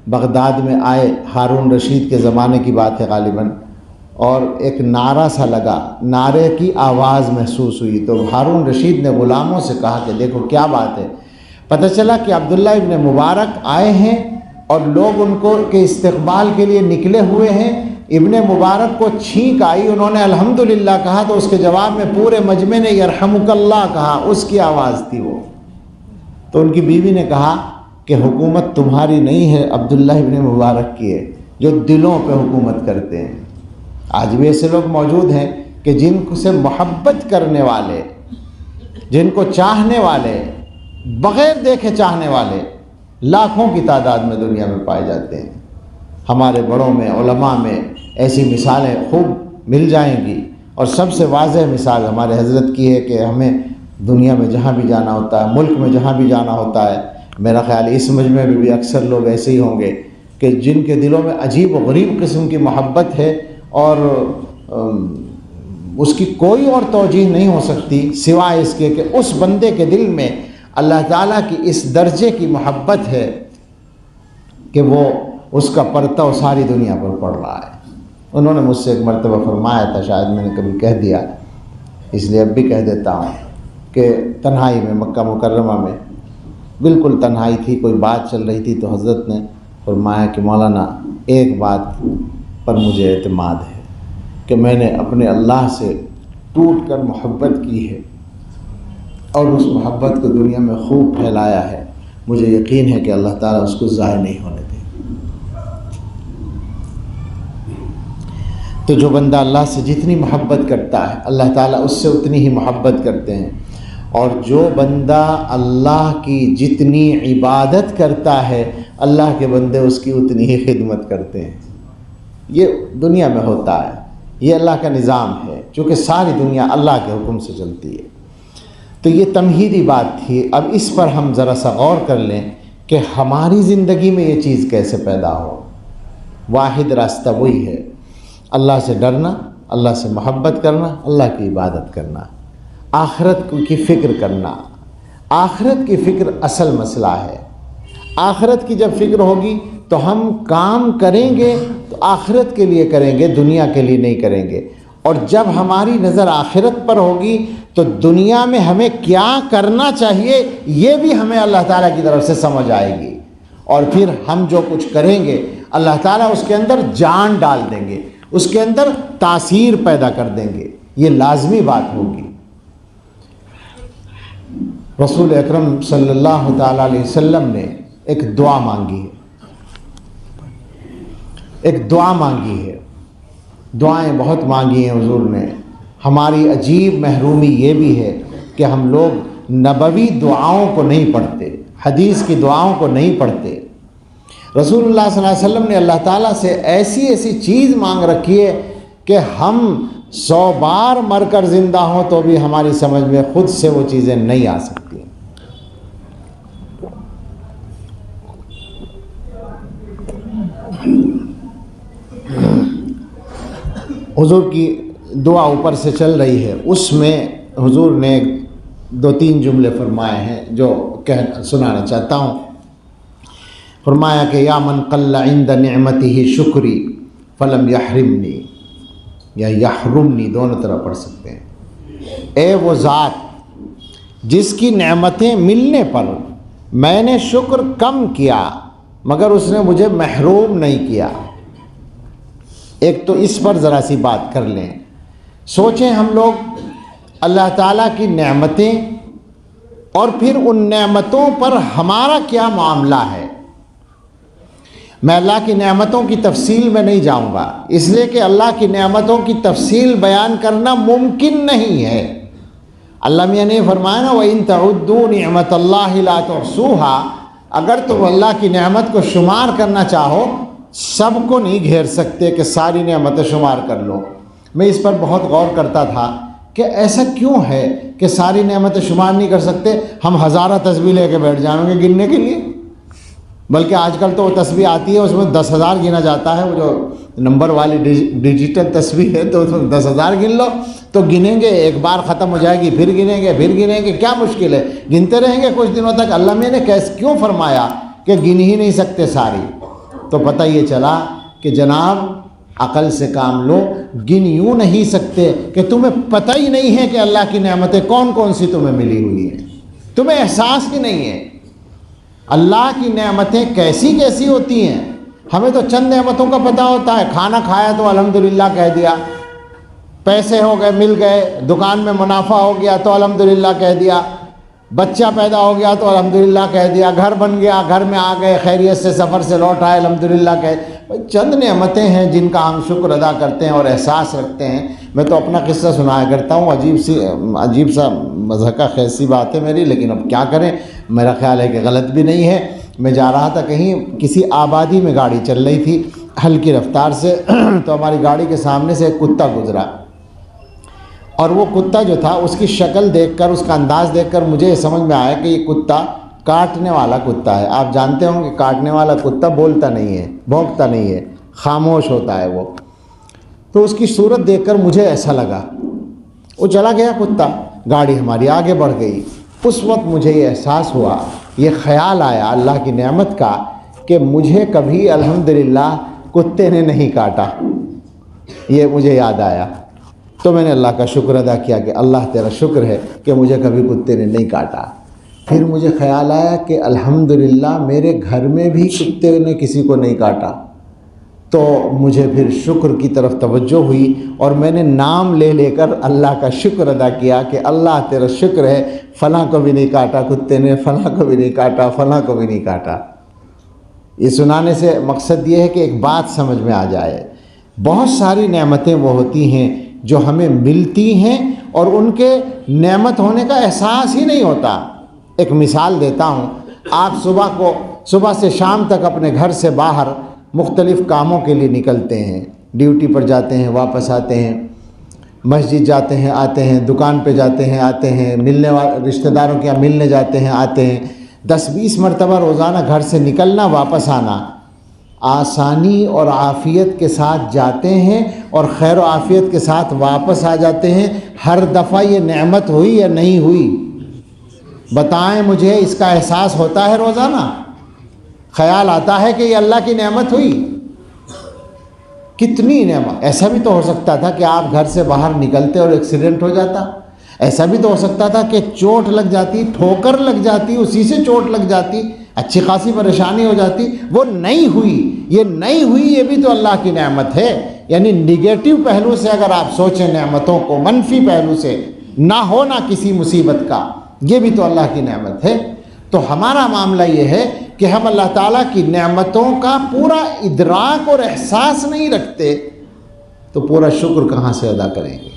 بغداد میں آئے، ہارون رشید کے زمانے کی بات ہے غالباً، اور ایک نعرہ سا لگا، نعرے کی آواز محسوس ہوئی، تو ہارون رشید نے غلاموں سے کہا کہ دیکھو کیا بات ہے۔ پتہ چلا کہ عبداللہ ابن مبارک آئے ہیں اور لوگ ان کو کے استقبال کے لیے نکلے ہوئے ہیں۔ ابن مبارک کو چھینک آئی، انہوں نے الحمدللہ کہا تو اس کے جواب میں پورے مجمع نے یرحمک اللہ کہا، اس کی آواز تھی وہ۔ تو ان کی بیوی نے کہا کہ حکومت تمہاری نہیں ہے، عبداللہ ابن مبارک کی ہے، جو دلوں پہ حکومت کرتے ہیں۔ آج بھی ایسے لوگ موجود ہیں کہ جن سے محبت کرنے والے، جن کو چاہنے والے، بغیر دیکھے چاہنے والے لاکھوں کی تعداد میں دنیا میں پائے جاتے ہیں۔ ہمارے بڑوں میں، علماء میں ایسی مثالیں خوب مل جائیں گی، اور سب سے واضح مثال ہمارے حضرت کی ہے کہ ہمیں دنیا میں جہاں بھی جانا ہوتا ہے، ملک میں جہاں بھی جانا ہوتا ہے، میرا خیال اس مجمع میں بھی اکثر لوگ ایسے ہی ہوں گے کہ جن کے دلوں میں عجیب و غریب قسم کی محبت ہے، اور اس کی کوئی اور توجیہ نہیں ہو سکتی سوائے اس کے کہ اس بندے کے دل میں اللہ تعالیٰ کی اس درجے کی محبت ہے کہ وہ اس کا پرتو ساری دنیا پر پڑ رہا ہے۔ انہوں نے مجھ سے ایک مرتبہ فرمایا تھا، شاید میں نے کبھی کہہ دیا، اس لیے اب بھی کہہ دیتا ہوں، کہ تنہائی میں مکہ مکرمہ میں بالکل تنہائی تھی، کوئی بات چل رہی تھی، تو حضرت نے فرمایا کہ مولانا ایک بات پر مجھے اعتماد ہے کہ میں نے اپنے اللہ سے ٹوٹ کر محبت کی ہے اور اس محبت کو دنیا میں خوب پھیلایا ہے، مجھے یقین ہے کہ اللہ تعالیٰ اس کو ضائع نہیں ہونے دے۔ تو جو بندہ اللہ سے جتنی محبت کرتا ہے اللہ تعالیٰ اس سے اتنی ہی محبت کرتے ہیں، اور جو بندہ اللہ کی جتنی عبادت کرتا ہے اللہ کے بندے اس کی اتنی ہی خدمت کرتے ہیں۔ یہ دنیا میں ہوتا ہے، یہ اللہ کا نظام ہے، چونکہ ساری دنیا اللہ کے حکم سے چلتی ہے۔ تو یہ تمہیدی بات تھی۔ اب اس پر ہم ذرا سا غور کر لیں کہ ہماری زندگی میں یہ چیز کیسے پیدا ہو۔ واحد راستہ وہی ہے، اللہ سے ڈرنا، اللہ سے محبت کرنا، اللہ کی عبادت کرنا، آخرت کی فکر کرنا۔ آخرت کی فکر اصل مسئلہ ہے۔ آخرت کی جب فکر ہوگی تو ہم کام کریں گے تو آخرت کے لیے کریں گے، دنیا کے لیے نہیں کریں گے۔ اور جب ہماری نظر آخرت پر ہوگی تو دنیا میں ہمیں کیا کرنا چاہیے یہ بھی ہمیں اللہ تعالیٰ کی طرف سے سمجھ آئے گی، اور پھر ہم جو کچھ کریں گے اللہ تعالیٰ اس کے اندر جان ڈال دیں گے، اس کے اندر تاثیر پیدا کر دیں گے۔ یہ لازمی بات ہوگی۔ رسول اکرم صلی اللہ تعالیٰ علیہ وسلم نے ایک دعا مانگی ہے، ایک دعا مانگی ہے، دعائیں بہت مانگی ہیں حضور نے۔ ہماری عجیب محرومی یہ بھی ہے کہ ہم لوگ نبوی دعاؤں کو نہیں پڑھتے، حدیث کی دعاؤں کو نہیں پڑھتے۔ رسول اللہ صلی اللہ علیہ وسلم نے اللہ تعالیٰ سے ایسی ایسی چیز مانگ رکھی ہے کہ ہم 100 بار مر کر زندہ ہوں تو بھی ہماری سمجھ میں خود سے وہ چیزیں نہیں آ سکتی۔ حضور کی دعا اوپر سے چل رہی ہے، اس میں حضور نے 2-3 جملے فرمائے ہیں جو سنانا چاہتا ہوں۔ فرمایا کہ یا من قل عند نعمته شکری فلم یحرمنی، یا یحرمنی دونوں طرح پڑھ سکتے ہیں۔ اے وہ ذات جس کی نعمتیں ملنے پر میں نے شکر کم کیا مگر اس نے مجھے محروم نہیں کیا۔ ایک تو اس پر ذرا سی بات کر لیں، سوچیں ہم لوگ اللہ تعالیٰ کی نعمتیں اور پھر ان نعمتوں پر ہمارا کیا معاملہ ہے۔ میں اللہ کی نعمتوں کی تفصیل میں نہیں جاؤں گا، اس لیے کہ اللہ کی نعمتوں کی تفصیل بیان کرنا ممکن نہیں ہے۔ اللہ میاں نے فرمایا نا وَإِن تَعُدُّوا نِعْمَةَ اللَّهِ لَا تُحْصُوهَا، اگر تم اللہ کی نعمت کو شمار کرنا چاہو سب کو نہیں گھیر سکتے کہ ساری نعمتیں شمار کر لو۔ میں اس پر بہت غور کرتا تھا کہ ایسا کیوں ہے کہ ساری نعمتیں شمار نہیں کر سکتے؟ ہم ہزارہ تسبیح لے کے بیٹھ جائیں گے گننے کے لیے، بلکہ آج کل تو وہ تسبیح آتی ہے اس میں 10,000 گنا جاتا ہے، وہ جو نمبر والی ڈیجیٹل تسبیح ہے تو اس میں 10,000 گن لو تو گنیں گے، ایک بار ختم ہو جائے گی، پھر گنیں گے، پھر گنیں گے، کیا مشکل ہے، گنتے رہیں گے کچھ دنوں تک۔ اللہ میں نے کیوں فرمایا کہ گن ہی نہیں سکتے ساری؟ تو پتہ یہ چلا کہ جناب عقل سے کام لو، گن یوں نہیں سکتے کہ تمہیں پتہ ہی نہیں ہے کہ اللہ کی نعمتیں کون کون سی تمہیں ملی ہوئی ہیں، تمہیں احساس ہی نہیں ہے اللہ کی نعمتیں کیسی کیسی ہوتی ہیں۔ ہمیں تو چند نعمتوں کا پتہ ہوتا ہے، کھانا کھایا تو الحمدللہ کہہ دیا، پیسے ہو گئے مل گئے، دکان میں منافع ہو گیا تو الحمدللہ کہہ دیا، بچہ پیدا ہو گیا تو الحمدللہ کہہ دیا، گھر بن گیا، گھر میں آ گئے، خیریت سے سفر سے لوٹ آئے، الحمدللہ چند نعمتیں ہیں جن کا ہم شکر ادا کرتے ہیں اور احساس رکھتے ہیں۔ میں تو اپنا قصہ سنایا کرتا ہوں، عجیب سا مضحکہ خیز سی بات ہے میری، لیکن اب کیا کریں، میرا خیال ہے کہ غلط بھی نہیں ہے۔ میں جا رہا تھا کہیں، کسی آبادی میں گاڑی چل رہی تھی ہلکی رفتار سے تو ہماری گاڑی کے سامنے سے ایک کتا گزرا، اور وہ کتا جو تھا اس کی شکل دیکھ کر، اس کا انداز دیکھ کر مجھے یہ سمجھ میں آیا کہ یہ کتا کاٹنے والا کتا ہے۔ آپ جانتے ہوں کہ کاٹنے والا کتا بولتا نہیں ہے، بھونکتا نہیں ہے، خاموش ہوتا ہے وہ۔ تو اس کی صورت دیکھ کر مجھے ایسا لگا، وہ چلا گیا کتا، گاڑی ہماری آگے بڑھ گئی۔ اس وقت مجھے یہ احساس ہوا، یہ خیال آیا اللہ کی نعمت کا کہ مجھے کبھی الحمدللہ کتے نے نہیں کاٹا، یہ مجھے یاد آیا۔ تو میں نے اللہ کا شکر ادا کیا کہ اللہ تیرا شکر ہے کہ مجھے کبھی کتے نے نہیں کاٹا۔ پھر مجھے خیال آیا کہ الحمدللہ میرے گھر میں بھی کتے نے کسی کو نہیں کاٹا، تو مجھے پھر شکر کی طرف توجہ ہوئی اور میں نے نام لے لے کر اللہ کا شکر ادا کیا کہ اللہ تیرا شکر ہے، فلاں کو بھی نہیں کاٹا کتے نے، فلاں کو بھی نہیں کاٹا، فلاں کو بھی نہیں کاٹا۔ یہ سنانے سے مقصد یہ ہے کہ ایک بات سمجھ میں آ جائے، بہت ساری نعمتیں وہ ہوتی ہیں جو ہمیں ملتی ہیں اور ان کے نعمت ہونے کا احساس ہی نہیں ہوتا۔ ایک مثال دیتا ہوں، آپ صبح سے شام تک اپنے گھر سے باہر مختلف کاموں کے لیے نکلتے ہیں، ڈیوٹی پر جاتے ہیں، واپس آتے ہیں، مسجد جاتے ہیں، آتے ہیں، دکان پہ جاتے ہیں، آتے ہیں، ملنے والے رشتہ داروں کے یہاں ملنے جاتے ہیں، آتے ہیں، 10-20 مرتبہ روزانہ گھر سے نکلنا، واپس آنا، آسانی اور عافیت کے ساتھ جاتے ہیں اور خیر و عافیت کے ساتھ واپس آ جاتے ہیں۔ ہر دفعہ یہ نعمت ہوئی یا نہیں ہوئی؟ بتائیں مجھے، اس کا احساس ہوتا ہے روزانہ؟ خیال آتا ہے کہ یہ اللہ کی نعمت ہوئی؟ کتنی نعمت! ایسا بھی تو ہو سکتا تھا کہ آپ گھر سے باہر نکلتے اور ایکسیڈنٹ ہو جاتا، ایسا بھی تو ہو سکتا تھا کہ چوٹ لگ جاتی، ٹھوکر لگ جاتی، اسی سے چوٹ لگ جاتی، اچھی خاصی پریشانی ہو جاتی، وہ نہیں ہوئی۔ یہ نہیں ہوئی، یہ بھی تو اللہ کی نعمت ہے۔ یعنی نگیٹو پہلو سے اگر آپ سوچیں نعمتوں کو، منفی پہلو سے، نہ ہونا کسی مصیبت کا، یہ بھی تو اللہ کی نعمت ہے۔ تو ہمارا معاملہ یہ ہے کہ ہم اللہ تعالیٰ کی نعمتوں کا پورا ادراک اور احساس نہیں رکھتے، تو پورا شکر کہاں سے ادا کریں گے؟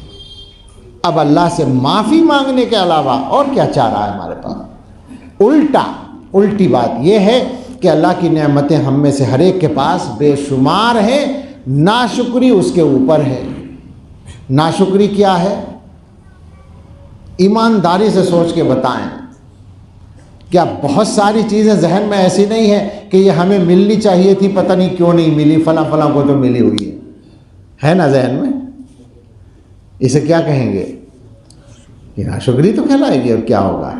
اب اللہ سے معافی مانگنے کے علاوہ اور کیا چارہ ہے ہمارے پاس؟ الٹی بات یہ ہے کہ اللہ کی نعمتیں ہم میں سے ہر ایک کے پاس بے شمار ہیں، ناشکری اس کے اوپر ہے۔ ناشکری کیا ہے؟ ایمانداری سے سوچ کے بتائیں، کیا بہت ساری چیزیں ذہن میں ایسی نہیں ہیں کہ یہ ہمیں ملنی چاہیے تھی، پتہ نہیں کیوں نہیں ملی، فلاں کو تو ملی ہوئی ہے نا ذہن میں؟ اسے کیا کہیں گے؟ یہ ناشکری تو کہلائے گی، اور کیا ہوگا؟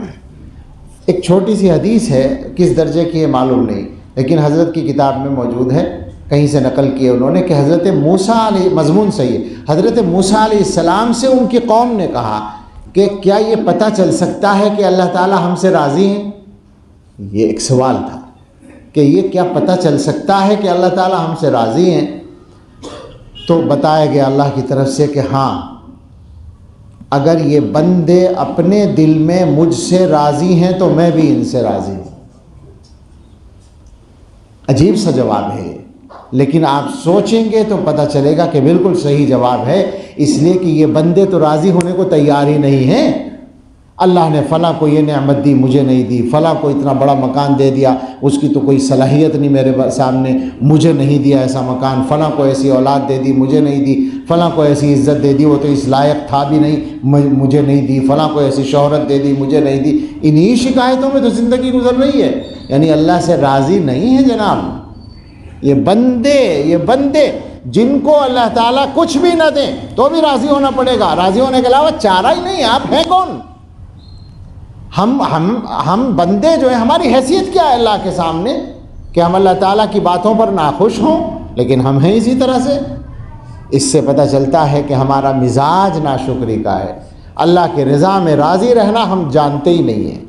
ایک چھوٹی سی حدیث ہے، کس درجے کی ہے معلوم نہیں، لیکن حضرت کی کتاب میں موجود ہے، کہیں سے نقل کیے انہوں نے کہ حضرت موسیٰ علیہ، مضمون صحیح ہے، حضرت موسیٰ علیہ السلام سے ان کی قوم نے کہا کہ کیا یہ پتہ چل سکتا ہے کہ اللہ تعالیٰ ہم سے راضی ہیں؟ یہ ایک سوال تھا کہ یہ کیا پتہ چل سکتا ہے کہ اللہ تعالیٰ ہم سے راضی ہیں؟ تو بتایا گیا اللہ کی طرف سے کہ ہاں، اگر یہ بندے اپنے دل میں مجھ سے راضی ہیں تو میں بھی ان سے راضی ہوں۔ عجیب سا جواب ہے یہ، لیکن آپ سوچیں گے تو پتہ چلے گا کہ بالکل صحیح جواب ہے، اس لیے کہ یہ بندے تو راضی ہونے کو تیار ہی نہیں ہیں۔ اللہ نے فلاں کو یہ نعمت دی، مجھے نہیں دی، فلاں کو اتنا بڑا مکان دے دیا، اس کی تو کوئی صلاحیت نہیں میرے سامنے، مجھے نہیں دیا ایسا مکان، فلاں کو ایسی اولاد دے دی، مجھے نہیں دی، فلاں کو ایسی عزت دے دی، وہ تو اس لائق تھا بھی نہیں، مجھے نہیں دی، فلاں کو ایسی شہرت دے دی، مجھے نہیں دی۔ انہی شکایتوں میں تو زندگی گزر رہی ہے، یعنی اللہ سے راضی نہیں ہے جناب۔ یہ بندے جن کو اللہ تعالیٰ کچھ بھی نہ دیں تو بھی راضی ہونا پڑے گا، راضی ہونے کے علاوہ چارہ ہی نہیں، آپ ہیں کون؟ ہم بندے جو ہیں، ہماری حیثیت کیا ہے اللہ کے سامنے کہ ہم اللہ تعالیٰ کی باتوں پر ناخوش ہوں، لیکن ہم ہیں اسی طرح سے۔ اس سے پتہ چلتا ہے کہ ہمارا مزاج ناشکری کا ہے، اللہ کے رضا میں راضی رہنا ہم جانتے ہی نہیں ہیں۔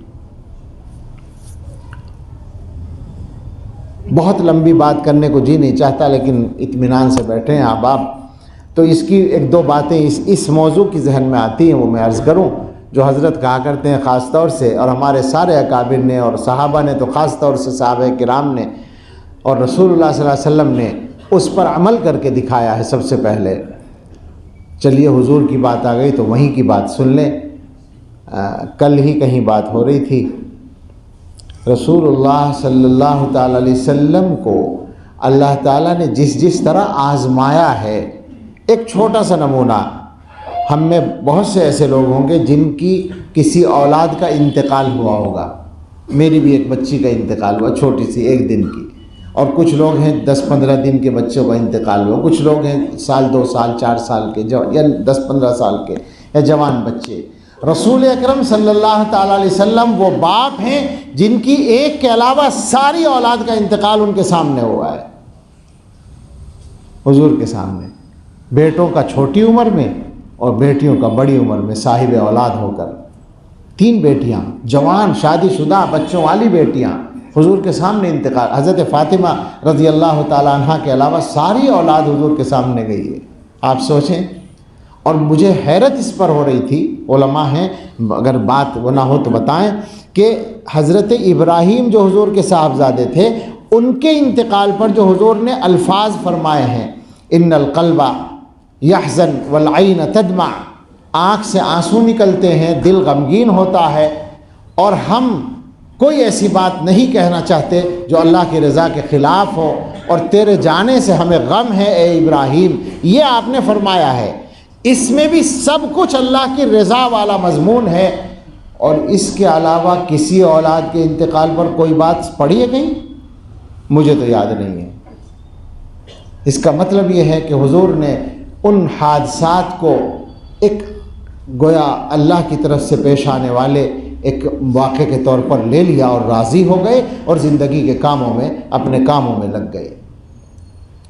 بہت لمبی بات کرنے کو جی نہیں چاہتا، لیکن اطمینان سے بیٹھے ہیں آپ تو اس کی ایک دو باتیں اس موضوع کی ذہن میں آتی ہیں، وہ میں عرض کروں، جو حضرت کہا کرتے ہیں خاص طور سے، اور ہمارے سارے اکابر نے اور صحابہ نے تو خاص طور سے صحابہ کرام نے اور رسول اللہ صلی اللہ علیہ وسلم نے اس پر عمل کر کے دکھایا ہے سب سے پہلے۔ چلیے حضور کی بات آ گئی تو وہیں کی بات سن لیں۔ کل ہی کہیں بات ہو رہی تھی، رسول اللہ صلی اللہ تعالی علیہ وسلم کو اللہ تعالیٰ نے جس طرح آزمایا ہے، ایک چھوٹا سا نمونہ، ہم میں بہت سے ایسے لوگ ہوں گے جن کی کسی اولاد کا انتقال ہوا ہوگا، میری بھی ایک بچی کا انتقال ہوا، چھوٹی سی 1 دن کی، اور کچھ لوگ ہیں 10-15 دن کے بچوں کا انتقال ہوا، کچھ لوگ ہیں 1 سال 2 سال 4 سال کے یا 10-15 سال کے یا جوان بچے۔ رسول اکرم صلی اللہ تعالیٰ علیہ وسلم وہ باپ ہیں جن کی ایک کے علاوہ ساری اولاد کا انتقال ان کے سامنے ہوا ہے، حضور کے سامنے، بیٹوں کا چھوٹی عمر میں اور بیٹیوں کا بڑی عمر میں صاحب اولاد ہو کر، 3 بیٹیاں جوان شادی شدہ بچوں والی بیٹیاں، حضور کے سامنے انتقال۔ حضرت فاطمہ رضی اللہ تعالیٰ عنہ کے علاوہ ساری اولاد حضور کے سامنے گئی ہے، آپ سوچیں۔ اور مجھے حیرت اس پر ہو رہی تھی، علماء ہیں اگر بات وہ نہ ہو تو بتائیں، کہ حضرت ابراہیم جو حضور کے صاحبزادے تھے، ان کے انتقال پر جو حضور نے الفاظ فرمائے ہیں، ان القلب یحزن والعین تدمع، آنکھ سے آنسو نکلتے ہیں، دل غمگین ہوتا ہے، اور ہم کوئی ایسی بات نہیں کہنا چاہتے جو اللہ کی رضا کے خلاف ہو، اور تیرے جانے سے ہمیں غم ہے اے ابراہیم، یہ آپ نے فرمایا ہے۔ اس میں بھی سب کچھ اللہ کی رضا والا مضمون ہے، اور اس کے علاوہ کسی اولاد کے انتقال پر کوئی بات پڑھی ہے کہیں؟ مجھے تو یاد نہیں ہے۔ اس کا مطلب یہ ہے کہ حضور نے ان حادثات کو ایک گویا اللہ کی طرف سے پیش آنے والے ایک واقعے کے طور پر لے لیا اور راضی ہو گئے، اور زندگی کے کاموں میں اپنے کاموں میں لگ گئے۔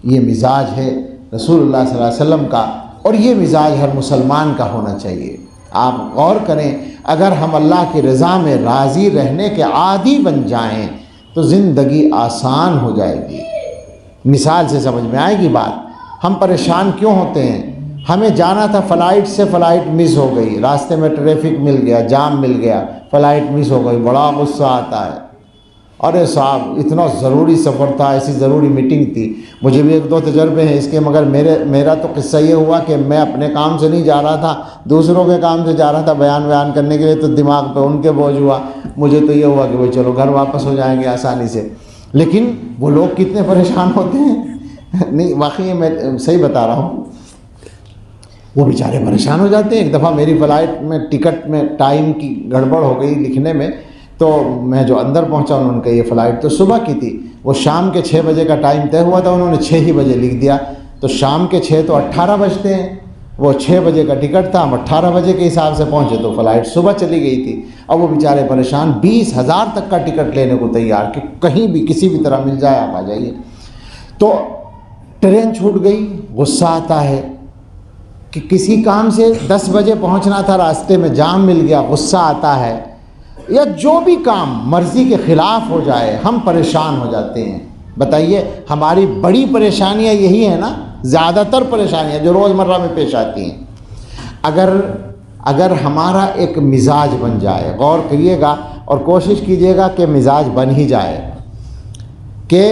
یہ مزاج ہے رسول اللہ صلی اللہ علیہ وسلم کا، اور یہ مزاج ہر مسلمان کا ہونا چاہیے۔ آپ غور کریں، اگر ہم اللہ کی رضا میں راضی رہنے کے عادی بن جائیں تو زندگی آسان ہو جائے گی۔ مثال سے سمجھ میں آئے گی بات۔ ہم پریشان کیوں ہوتے ہیں؟ ہمیں جانا تھا فلائٹ سے، فلائٹ مس ہو گئی، راستے میں ٹریفک مل گیا، جام مل گیا، فلائٹ مس ہو گئی، بڑا غصہ آتا ہے۔ ارے صاحب اتنا ضروری سفر تھا، ایسی ضروری میٹنگ تھی۔ مجھے بھی 1-2 تجربے ہیں اس کے، مگر میرا تو قصہ یہ ہوا کہ میں اپنے کام سے نہیں جا رہا تھا، دوسروں کے کام سے جا رہا تھا بیان کرنے کے لیے، تو دماغ پہ ان کے بوجھ ہوا۔ مجھے تو یہ ہوا کہ بھائی چلو گھر واپس ہو جائیں گے آسانی سے، لیکن وہ لوگ کتنے پریشان ہوتے ہیں۔ نہیں واقعی میں صحیح بتا رہا ہوں، وہ بیچارے پریشان ہو جاتے ہیں۔ ایک دفعہ میری فلائٹ میں ٹکٹ میں ٹائم کی گڑبڑ ہو گئی لکھنے میں، تو میں جو اندر پہنچا انہوں نے کہا یہ فلائٹ تو صبح کی تھی، وہ شام کے 6 بجے کا ٹائم طے ہوا تھا، انہوں نے 6 ہی بجے لکھ دیا، تو شام کے 6 تو 18 بجتے ہیں، وہ 6 بجے کا ٹکٹ تھا، ہم 18 بجے کے حساب سے پہنچے تو فلائٹ صبح چلی گئی تھی۔ اب وہ بیچارے پریشان، 20,000 تک کا ٹکٹ لینے کو تیار کہ کہیں بھی کسی بھی طرح مل جائے آپ آ جائیے۔ تو ٹرین چھوٹ گئی، غصہ آتا ہے کہ کسی کام سے 10 بجے پہنچنا تھا، راستے میں جام مل گیا، غصہ آتا ہے، یا جو بھی کام مرضی کے خلاف ہو جائے ہم پریشان ہو جاتے ہیں۔ بتائیے ہماری بڑی پریشانیاں یہی ہیں نا، زیادہ تر پریشانیاں جو روزمرہ میں پیش آتی ہیں۔ اگر ہمارا ایک مزاج بن جائے، غور کریے گا اور کوشش کیجیے گا کہ مزاج بن ہی جائے، کہ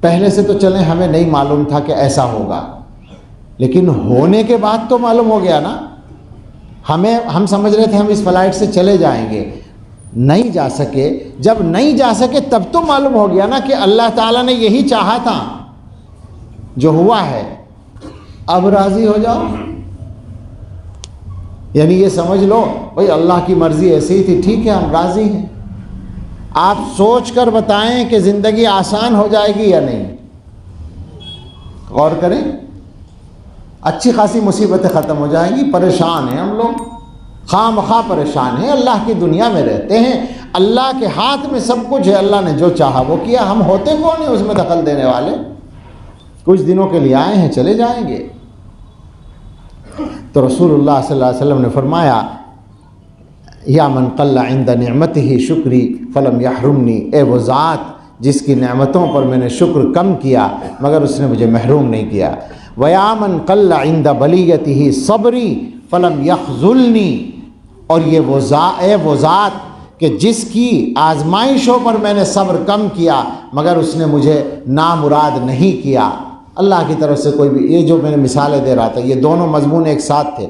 پہلے سے تو چلیں ہمیں نہیں معلوم تھا کہ ایسا ہوگا، لیکن ہونے کے بعد تو معلوم ہو گیا نا. ہم سمجھ رہے تھے ہم اس فلائٹ سے چلے جائیں گے، نہیں جا سکے. جب نہیں جا سکے تب تو معلوم ہو گیا نا کہ اللہ تعالیٰ نے یہی چاہا تھا، جو ہوا ہے. اب راضی ہو جاؤ. یعنی یہ سمجھ لو بھائی اللہ کی مرضی ایسی ہی تھی، ٹھیک ہے ہم راضی ہیں. آپ سوچ کر بتائیں کہ زندگی آسان ہو جائے گی یا نہیں. غور کریں، اچھی خاصی مصیبتیں ختم ہو جائیں گی. پریشان ہیں ہم لوگ، خواہ مخواہ پریشان ہیں. اللہ کی دنیا میں رہتے ہیں، اللہ کے ہاتھ میں سب کچھ ہے. اللہ نے جو چاہا وہ کیا. ہم ہوتے کون ہیں اس میں دخل دینے والے؟ کچھ دنوں کے لیے آئے ہیں، چلے جائیں گے. تو رسول اللہ صلی اللہ علیہ وسلم نے فرمایا یا من قل عند نعمته شکری فلم یحرمنی، اے وہ ذات جس کی نعمتوں پر میں نے شکر کم کیا مگر اس نے مجھے محروم نہیں کیا. ویا من قل عند بلیته صبری فلم یخذلنی، اور یہ وہ ذات کہ جس کی آزمائشوں پر میں نے صبر کم کیا مگر اس نے مجھے نامراد نہیں کیا. اللہ کی طرف سے کوئی بھی، یہ جو میں نے مثالیں دے رہا تھا یہ دونوں مضمون ایک ساتھ تھے.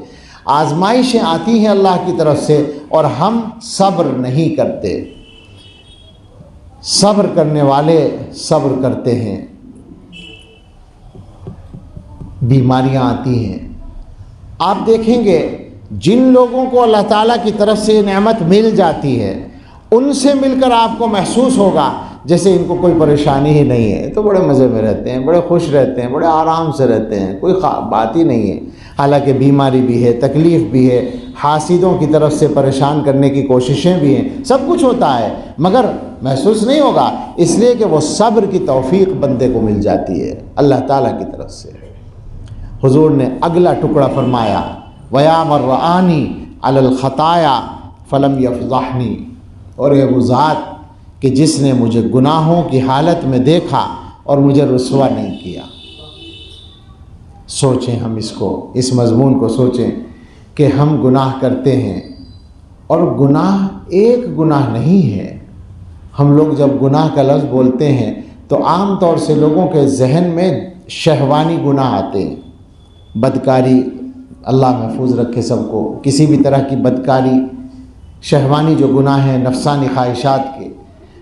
آزمائشیں آتی ہیں اللہ کی طرف سے اور ہم صبر نہیں کرتے. صبر کرنے والے صبر کرتے ہیں. بیماریاں آتی ہیں، آپ دیکھیں گے جن لوگوں کو اللہ تعالیٰ کی طرف سے نعمت مل جاتی ہے ان سے مل کر آپ کو محسوس ہوگا جیسے ان کو کوئی پریشانی ہی نہیں ہے، تو بڑے مزے میں رہتے ہیں، بڑے خوش رہتے ہیں، بڑے آرام سے رہتے ہیں، کوئی بات ہی نہیں ہے. حالانکہ بیماری بھی ہے، تکلیف بھی ہے، حاسدوں کی طرف سے پریشان کرنے کی کوششیں بھی ہیں، سب کچھ ہوتا ہے، مگر محسوس نہیں ہوگا اس لیے کہ وہ صبر کی توفیق بندے کو مل جاتی ہے اللہ تعالیٰ کی طرف سے. حضور نے اگلا ٹکڑا فرمایا وَيَا مَن رَآنِي عَلَى الْخَطَايَا فَلَمْ يَفْضَحْنِي، اور یہ وہ ذات کہ جس نے مجھے گناہوں کی حالت میں دیکھا اور مجھے رسوا نہیں کیا. سوچیں ہم اس مضمون کو سوچیں کہ ہم گناہ کرتے ہیں اور گناہ ایک گناہ نہیں ہے. ہم لوگ جب گناہ کا لفظ بولتے ہیں تو عام طور سے لوگوں کے ذہن میں شہوانی گناہ آتے ہیں. بدکاری، اللہ محفوظ رکھے سب کو، کسی بھی طرح کی بدکاری، شہوانی جو گناہ ہیں نفسانی خواہشات کے،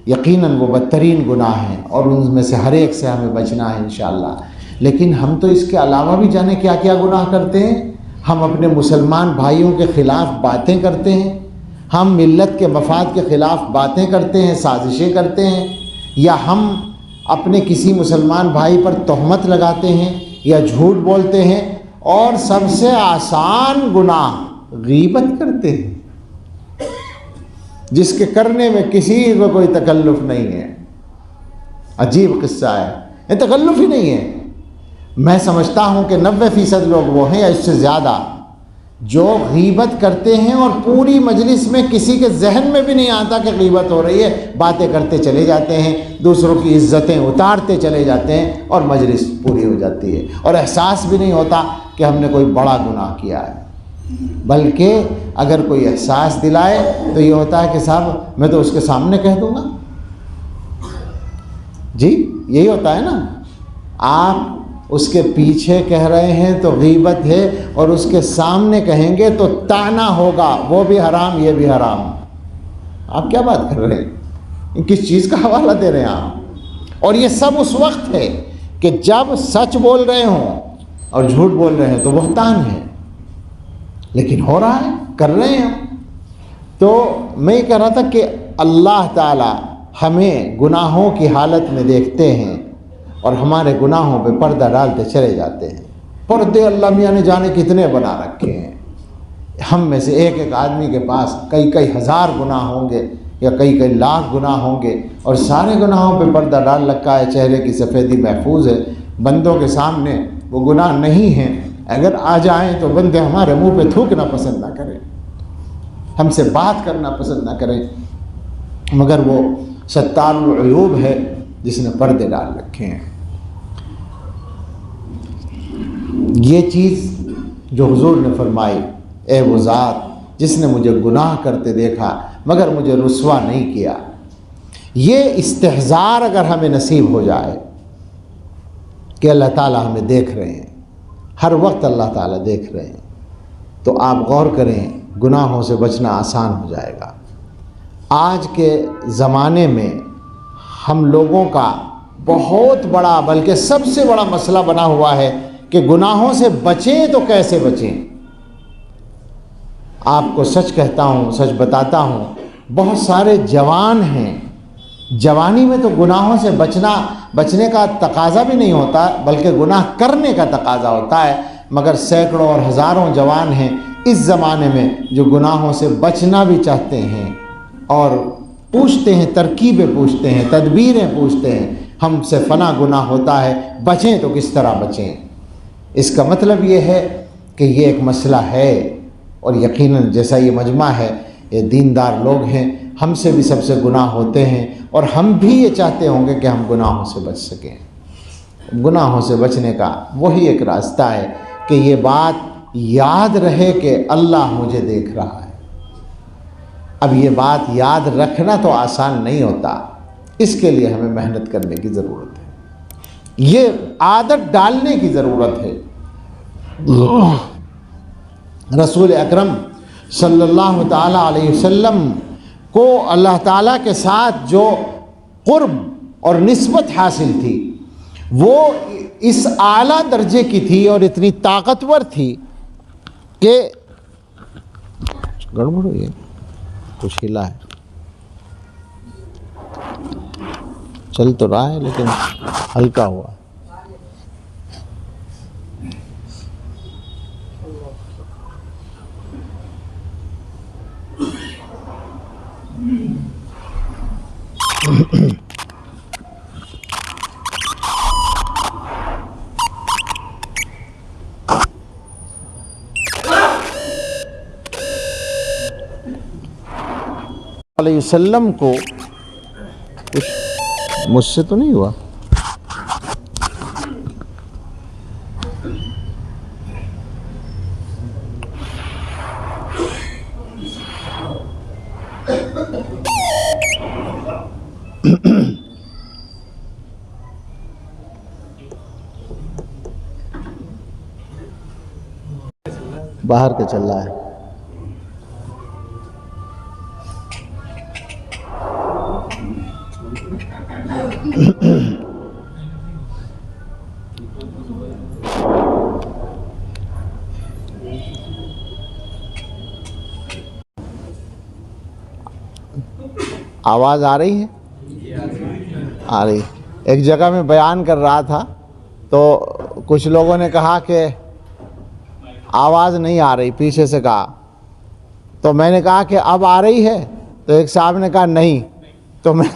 یقیناً وہ بدترین گناہ ہیں اور ان میں سے ہر ایک سے ہمیں بچنا ہے انشاءاللہ. لیکن ہم تو اس کے علاوہ بھی جانے کیا کیا گناہ کرتے ہیں. ہم اپنے مسلمان بھائیوں کے خلاف باتیں کرتے ہیں، ہم ملت کے مفاد کے خلاف باتیں کرتے ہیں، سازشیں کرتے ہیں، یا ہم اپنے کسی مسلمان بھائی پر تہمت لگاتے ہیں یا جھوٹ بولتے ہیں، اور سب سے آسان گناہ غیبت کرتے ہیں جس کے کرنے میں کسی کو کوئی تکلف نہیں ہے. عجیب قصہ ہے، یہ تکلف ہی نہیں ہے. میں سمجھتا ہوں کہ 90% لوگ وہ ہیں یا اس سے زیادہ جو غیبت کرتے ہیں اور پوری مجلس میں کسی کے ذہن میں بھی نہیں آتا کہ غیبت ہو رہی ہے، باتیں کرتے چلے جاتے ہیں، دوسروں کی عزتیں اتارتے چلے جاتے ہیں اور مجلس پوری ہو جاتی ہے اور احساس بھی نہیں ہوتا کہ ہم نے کوئی بڑا گناہ کیا ہے. بلکہ اگر کوئی احساس دلائے تو یہ ہوتا ہے کہ صاحب میں تو اس کے سامنے کہہ دوں گا. جی یہی ہوتا ہے نا، آپ اس کے پیچھے کہہ رہے ہیں تو غیبت ہے اور اس کے سامنے کہیں گے تو طعنہ ہوگا، وہ بھی حرام یہ بھی حرام. آپ کیا بات کر رہے ہیں؟ کس چیز کا حوالہ دے رہے ہیں آپ؟ اور یہ سب اس وقت ہے کہ جب سچ بول رہے ہوں اور جھوٹ بول رہے ہیں تو بہتان ہے، لیکن ہو رہا ہے، کر رہے ہیں. تو میں یہ کہہ رہا تھا کہ اللہ تعالی ہمیں گناہوں کی حالت میں دیکھتے ہیں اور ہمارے گناہوں پہ پردہ ڈالتے چلے جاتے ہیں. پردے اللہ میاں نے جانے کتنے بنا رکھے ہیں. ہم میں سے ایک ایک آدمی کے پاس کئی ہزار گناہ ہوں گے یا کئی لاکھ گناہ ہوں گے اور سارے گناہوں پہ پردہ ڈال رکھا ہے. چہرے کی سفیدی محفوظ ہے، بندوں کے سامنے وہ گناہ نہیں ہیں. اگر آ جائیں تو بندے ہمارے منہ پہ تھوکنا پسند نہ کریں، ہم سے بات کرنا پسند نہ کریں، مگر وہ ستار العیوب ہے جس نے پردے ڈال رکھے ہیں. یہ چیز جو حضور نے فرمائی، اے وہ ذات جس نے مجھے گناہ کرتے دیکھا مگر مجھے رسوا نہیں کیا، یہ استحضار اگر ہمیں نصیب ہو جائے کہ اللہ تعالیٰ ہمیں دیکھ رہے ہیں، ہر وقت اللہ تعالیٰ دیکھ رہے ہیں، تو آپ غور کریں، گناہوں سے بچنا آسان ہو جائے گا۔ آج کے زمانے میں ہم لوگوں کا بہت بڑا بلکہ سب سے بڑا مسئلہ بنا ہوا ہے کہ گناہوں سے بچیں تو کیسے بچیں۔ آپ کو سچ کہتا ہوں، سچ بتاتا ہوں، بہت سارے جوان ہیں، جوانی میں تو گناہوں سے بچنے کا تقاضا بھی نہیں ہوتا، بلکہ گناہ کرنے کا تقاضا ہوتا ہے، مگر سینکڑوں اور ہزاروں جوان ہیں اس زمانے میں جو گناہوں سے بچنا بھی چاہتے ہیں اور پوچھتے ہیں، ترکیبیں پوچھتے ہیں، تدبیریں پوچھتے ہیں، ہم سے فلاں گناہ ہوتا ہے، بچیں تو کس طرح بچیں۔ اس کا مطلب یہ ہے کہ یہ ایک مسئلہ ہے، اور یقیناً جیسا یہ مجمع ہے، یہ دیندار لوگ ہیں، ہم سے بھی سب سے گناہ ہوتے ہیں، اور ہم بھی یہ چاہتے ہوں گے کہ ہم گناہوں سے بچ سکیں۔ گناہوں سے بچنے کا وہی ایک راستہ ہے کہ یہ بات یاد رہے کہ اللہ مجھے دیکھ رہا ہے۔ اب یہ بات یاد رکھنا تو آسان نہیں ہوتا، اس کے لیے ہمیں محنت کرنے کی ضرورت ہے، یہ عادت ڈالنے کی ضرورت ہے۔ رسول اکرم صلی اللہ تعالیٰ علیہ وسلم کو اللہ تعالیٰ کے ساتھ جو قرب اور نسبت حاصل تھی وہ اس اعلیٰ درجے کی تھی اور اتنی طاقتور تھی کہ گڑبڑ ہوئی ہے، کچھ ہلا ہے، چل تو رہا ہے لیکن ہلکا ہوا۔ علیہ وسلم کو کچھ مجھ سے تو نہیں ہوا، باہر کے چل رہا ہے۔ آواز آ رہی ہے؟ آ رہی۔ ایک جگہ میں بیان کر رہا تھا تو کچھ لوگوں نے کہا کہ آواز نہیں آ رہی، پیچھے سے کہا، تو میں نے کہا کہ اب آ رہی ہے، تو ایک صاحب نے کہا نہیں، تو میں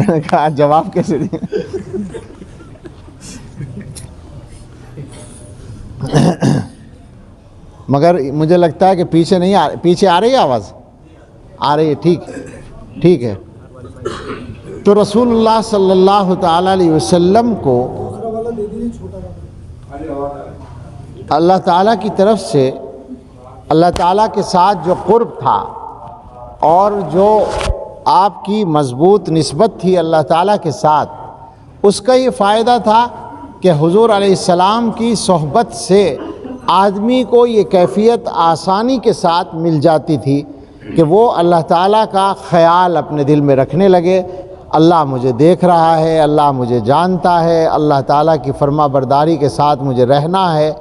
نے کہا جواب کیسے دیں۔ مگر مجھے لگتا ہے کہ پیچھے نہیں آ رہی، پیچھے آ رہی ہے آواز؟ آ رہی ہے، ٹھیک ہے۔ تو رسول اللہ صلی اللہ تعالیٰ علیہ وسلم کو اللہ تعالیٰ کی طرف سے اللہ تعالیٰ کے ساتھ جو قرب تھا اور جو آپ کی مضبوط نسبت تھی اللہ تعالیٰ کے ساتھ، اس کا یہ فائدہ تھا کہ حضور علیہ السلام کی صحبت سے آدمی کو یہ کیفیت آسانی کے ساتھ مل جاتی تھی کہ وہ اللہ تعالیٰ کا خیال اپنے دل میں رکھنے لگے، اللہ مجھے دیکھ رہا ہے، اللہ مجھے جانتا ہے، اللہ تعالیٰ کی فرما برداری کے ساتھ مجھے رہنا ہے،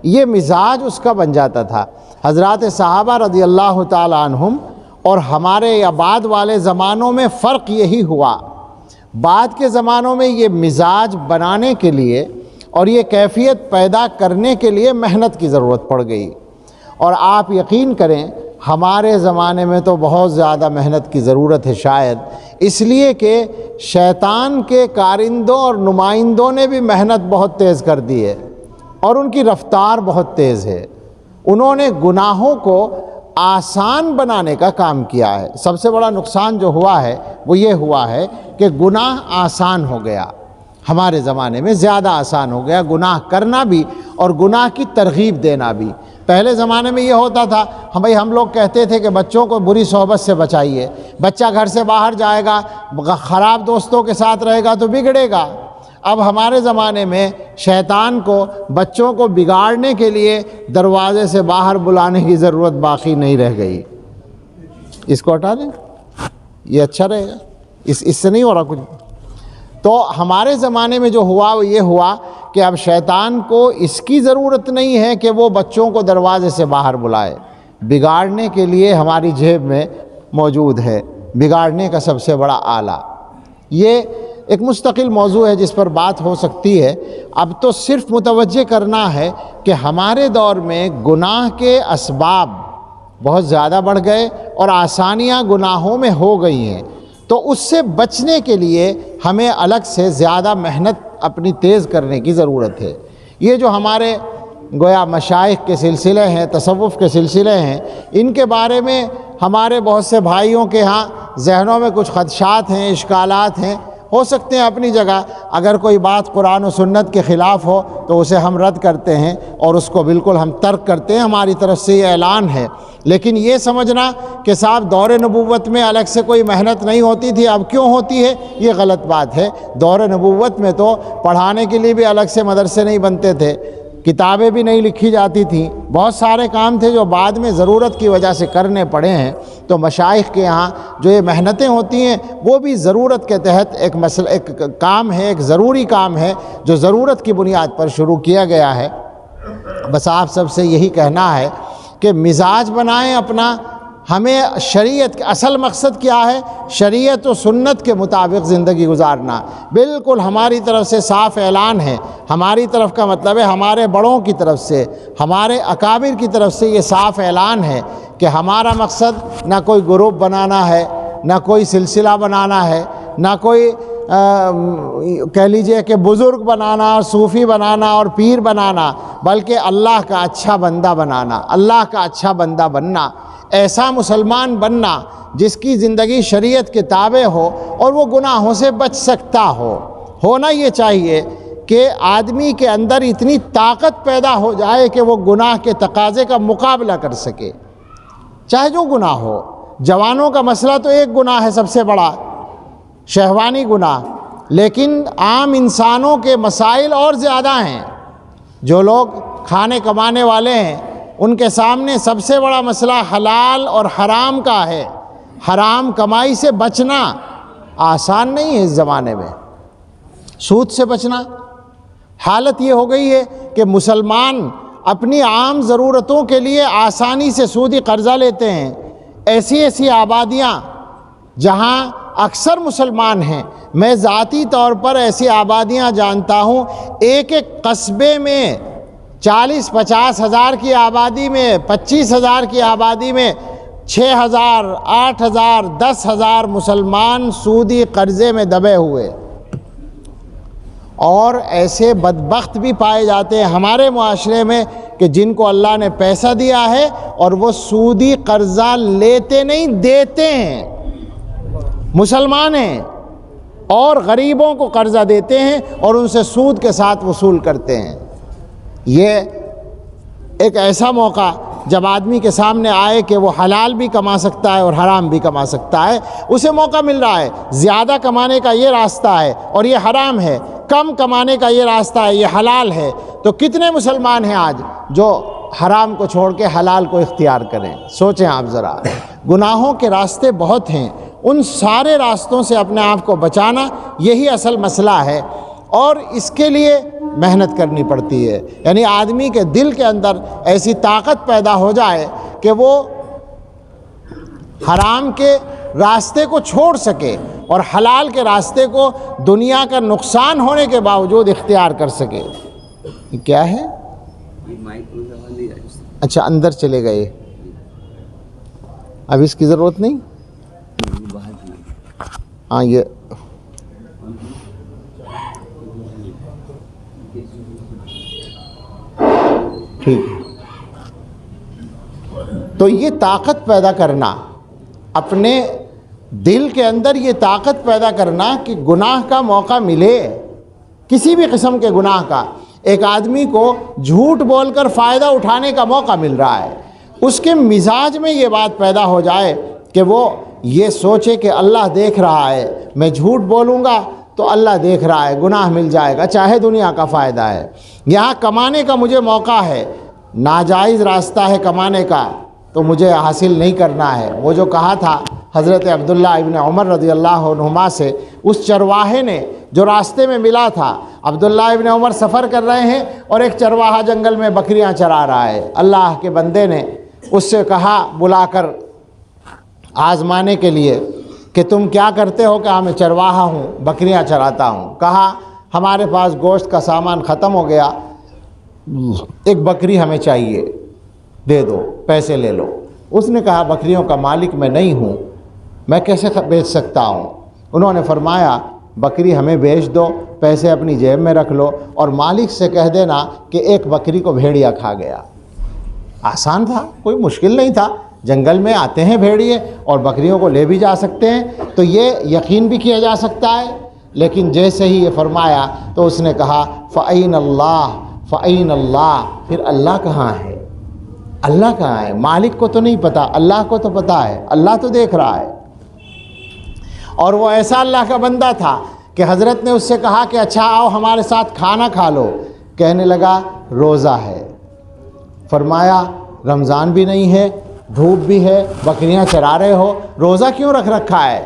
یہ مزاج اس کا بن جاتا تھا۔ حضرات صحابہ رضی اللہ تعالیٰ عنہم اور ہمارے یا بعد والے زمانوں میں فرق یہی ہوا، بعد کے زمانوں میں یہ مزاج بنانے کے لیے اور یہ کیفیت پیدا کرنے کے لیے محنت کی ضرورت پڑ گئی، اور آپ یقین کریں ہمارے زمانے میں تو بہت زیادہ محنت کی ضرورت ہے، شاید اس لیے کہ شیطان کے کارندوں اور نمائندوں نے بھی محنت بہت تیز کر دی ہے اور ان کی رفتار بہت تیز ہے۔ انہوں نے گناہوں کو آسان بنانے کا کام کیا ہے۔ سب سے بڑا نقصان جو ہوا ہے وہ یہ ہوا ہے کہ گناہ آسان ہو گیا، ہمارے زمانے میں زیادہ آسان ہو گیا گناہ کرنا بھی اور گناہ کی ترغیب دینا بھی۔ پہلے زمانے میں یہ ہوتا تھا، ہم لوگ کہتے تھے کہ بچوں کو بری صحبت سے بچائیے، بچہ گھر سے باہر جائے گا، خراب دوستوں کے ساتھ رہے گا تو بگڑے گا۔ اب ہمارے زمانے میں شیطان کو بچوں کو بگاڑنے کے لیے دروازے سے باہر بلانے کی ضرورت باقی نہیں رہ گئی۔ اس کو ہٹا دیں، یہ اچھا رہے گا، اس سے نہیں ہو رہا کچھ۔ تو ہمارے زمانے میں جو ہوا وہ یہ ہوا کہ اب شیطان کو اس کی ضرورت نہیں ہے کہ وہ بچوں کو دروازے سے باہر بلائے، بگاڑنے کے لیے ہماری جیب میں موجود ہے، بگاڑنے کا سب سے بڑا آلہ۔ یہ ایک مستقل موضوع ہے جس پر بات ہو سکتی ہے۔ اب تو صرف متوجہ کرنا ہے کہ ہمارے دور میں گناہ کے اسباب بہت زیادہ بڑھ گئے اور آسانیاں گناہوں میں ہو گئی ہیں، تو اس سے بچنے کے لیے ہمیں الگ سے زیادہ محنت اپنی تیز کرنے کی ضرورت ہے۔ یہ جو ہمارے گویا مشائخ کے سلسلے ہیں، تصوف کے سلسلے ہیں، ان کے بارے میں ہمارے بہت سے بھائیوں کے ہاں ذہنوں میں کچھ خدشات ہیں، اشکالات ہیں، ہو سکتے ہیں اپنی جگہ۔ اگر کوئی بات قرآن و سنت کے خلاف ہو تو اسے ہم رد کرتے ہیں اور اس کو بالکل ہم ترک کرتے ہیں، ہماری طرف سے یہ اعلان ہے۔ لیکن یہ سمجھنا کہ صاحب دور نبوت میں الگ سے کوئی محنت نہیں ہوتی تھی، اب کیوں ہوتی ہے، یہ غلط بات ہے۔ دور نبوت میں تو پڑھانے کے لیے بھی الگ سے مدرسے نہیں بنتے تھے، کتابیں بھی نہیں لکھی جاتی تھیں، بہت سارے کام تھے جو بعد میں ضرورت کی وجہ سے کرنے پڑے ہیں۔ تو مشائخ کے یہاں جو یہ محنتیں ہوتی ہیں وہ بھی ضرورت کے تحت ایک کام ہے، ایک ضروری کام ہے جو ضرورت کی بنیاد پر شروع کیا گیا ہے۔ بس آپ سب سے یہی کہنا ہے کہ مزاج بنائیں اپنا، ہمیں شریعت کا اصل مقصد کیا ہے، شریعت و سنت کے مطابق زندگی گزارنا۔ بالکل ہماری طرف سے صاف اعلان ہے، ہماری طرف کا مطلب ہے ہمارے بڑوں کی طرف سے، ہمارے اکابر کی طرف سے یہ صاف اعلان ہے کہ ہمارا مقصد نہ کوئی گروپ بنانا ہے، نہ کوئی سلسلہ بنانا ہے، نہ کوئی کہہ لیجئے کہ بزرگ بنانا اور صوفی بنانا اور پیر بنانا، بلکہ اللہ کا اچھا بندہ بنانا، اللہ کا اچھا بندہ بننا، ایسا مسلمان بننا جس کی زندگی شریعت کے تابع ہو اور وہ گناہوں سے بچ سکتا ہو۔ ہونا یہ چاہیے کہ آدمی کے اندر اتنی طاقت پیدا ہو جائے کہ وہ گناہ کے تقاضے کا مقابلہ کر سکے، چاہے جو گناہ ہو۔ جوانوں کا مسئلہ تو ایک گناہ ہے سب سے بڑا، شہوانی گناہ، لیکن عام انسانوں کے مسائل اور زیادہ ہیں۔ جو لوگ کھانے کمانے والے ہیں ان کے سامنے سب سے بڑا مسئلہ حلال اور حرام کا ہے۔ حرام کمائی سے بچنا آسان نہیں ہے اس زمانے میں، سود سے بچنا۔ حالت یہ ہو گئی ہے کہ مسلمان اپنی عام ضرورتوں کے لیے آسانی سے سودی قرضہ لیتے ہیں۔ ایسی آبادیاں جہاں اکثر مسلمان ہیں، میں ذاتی طور پر ایسی آبادیاں جانتا ہوں، ایک قصبے میں 40-50 ہزار کی آبادی میں، 25 ہزار کی آبادی میں 6,000 8,000 10,000 مسلمان سودی قرضے میں دبے ہوئے، اور ایسے بدبخت بھی پائے جاتے ہیں ہمارے معاشرے میں کہ جن کو اللہ نے پیسہ دیا ہے اور وہ سودی قرضہ لیتے نہیں، دیتے ہیں، مسلمان ہیں اور غریبوں کو قرضہ دیتے ہیں اور ان سے سود کے ساتھ وصول کرتے ہیں۔ یہ ایک ایسا موقع جب آدمی کے سامنے آئے کہ وہ حلال بھی کما سکتا ہے اور حرام بھی کما سکتا ہے، اسے موقع مل رہا ہے۔ زیادہ کمانے کا یہ راستہ ہے اور یہ حرام ہے، کم کمانے کا یہ راستہ ہے، یہ حلال ہے، تو کتنے مسلمان ہیں آج جو حرام کو چھوڑ کے حلال کو اختیار کریں؟ سوچیں آپ ذرا۔ گناہوں کے راستے بہت ہیں، ان سارے راستوں سے اپنے آپ کو بچانا یہی اصل مسئلہ ہے، اور اس کے لیے محنت کرنی پڑتی ہے۔ یعنی آدمی کے دل کے اندر ایسی طاقت پیدا ہو جائے کہ وہ حرام کے راستے کو چھوڑ سکے اور حلال کے راستے کو دنیا کا نقصان ہونے کے باوجود اختیار کر سکے۔ یہ کیا ہے؟ اچھا اندر چلے گئے، اب اس کی ضرورت نہیں؟ ہاں یہ ٹھیک ہے۔ تو یہ طاقت پیدا کرنا، اپنے دل کے اندر یہ طاقت پیدا کرنا کہ گناہ کا موقع ملے، کسی بھی قسم کے گناہ کا، ایک آدمی کو جھوٹ بول کر فائدہ اٹھانے کا موقع مل رہا ہے، اس کے مزاج میں یہ بات پیدا ہو جائے کہ وہ یہ سوچے کہ اللہ دیکھ رہا ہے، میں جھوٹ بولوں گا تو اللہ دیکھ رہا ہے، گناہ مل جائے گا، چاہے دنیا کا فائدہ ہے، یہاں کمانے کا مجھے موقع ہے، ناجائز راستہ ہے کمانے کا تو مجھے حاصل نہیں کرنا ہے۔ وہ جو کہا تھا حضرت عبداللہ ابن عمر رضی اللہ عنہما سے، اس چرواہے نے جو راستے میں ملا تھا، عبداللہ ابن عمر سفر کر رہے ہیں اور ایک چرواہا جنگل میں بکریاں چرا رہا ہے، اللہ کے بندے نے اس سے کہا بلا کر آزمانے کے لیے کہ تم کیا کرتے ہو؟ کہا میں چرواہا ہوں، بکریاں چراتا ہوں۔ کہا ہمارے پاس گوشت کا سامان ختم ہو گیا، ایک بکری ہمیں چاہیے، دے دو، پیسے لے لو۔ اس نے کہا بکریوں کا مالک میں نہیں ہوں، میں کیسے بیچ سکتا ہوں؟ انہوں نے فرمایا بکری ہمیں بیچ دو، پیسے اپنی جیب میں رکھ لو اور مالک سے کہہ دینا کہ ایک بکری کو بھیڑیا کھا گیا۔ آسان تھا، کوئی مشکل نہیں تھا، جنگل میں آتے ہیں بھیڑیے اور بکریوں کو لے بھی جا سکتے ہیں، تو یہ یقین بھی کیا جا سکتا ہے۔ لیکن جیسے ہی یہ فرمایا تو اس نے کہا فَأَيْنَ اللَّهُ فَأَيْنَ اللَّهُ، پھر اللہ کہاں ہے؟ اللہ کہاں ہے؟ مالک کو تو نہیں پتا، اللہ کو تو پتا ہے، اللہ تو دیکھ رہا ہے۔ اور وہ ایسا اللہ کا بندہ تھا کہ حضرت نے اس سے کہا کہ اچھا آؤ ہمارے ساتھ کھانا کھا لو، کہنے لگا روزہ ہے۔ فرمایا رمضان بھی نہیں ہے، دھوپ بھی ہے، بکریاں چرا رہے ہو، روزہ کیوں رکھ رکھا ہے؟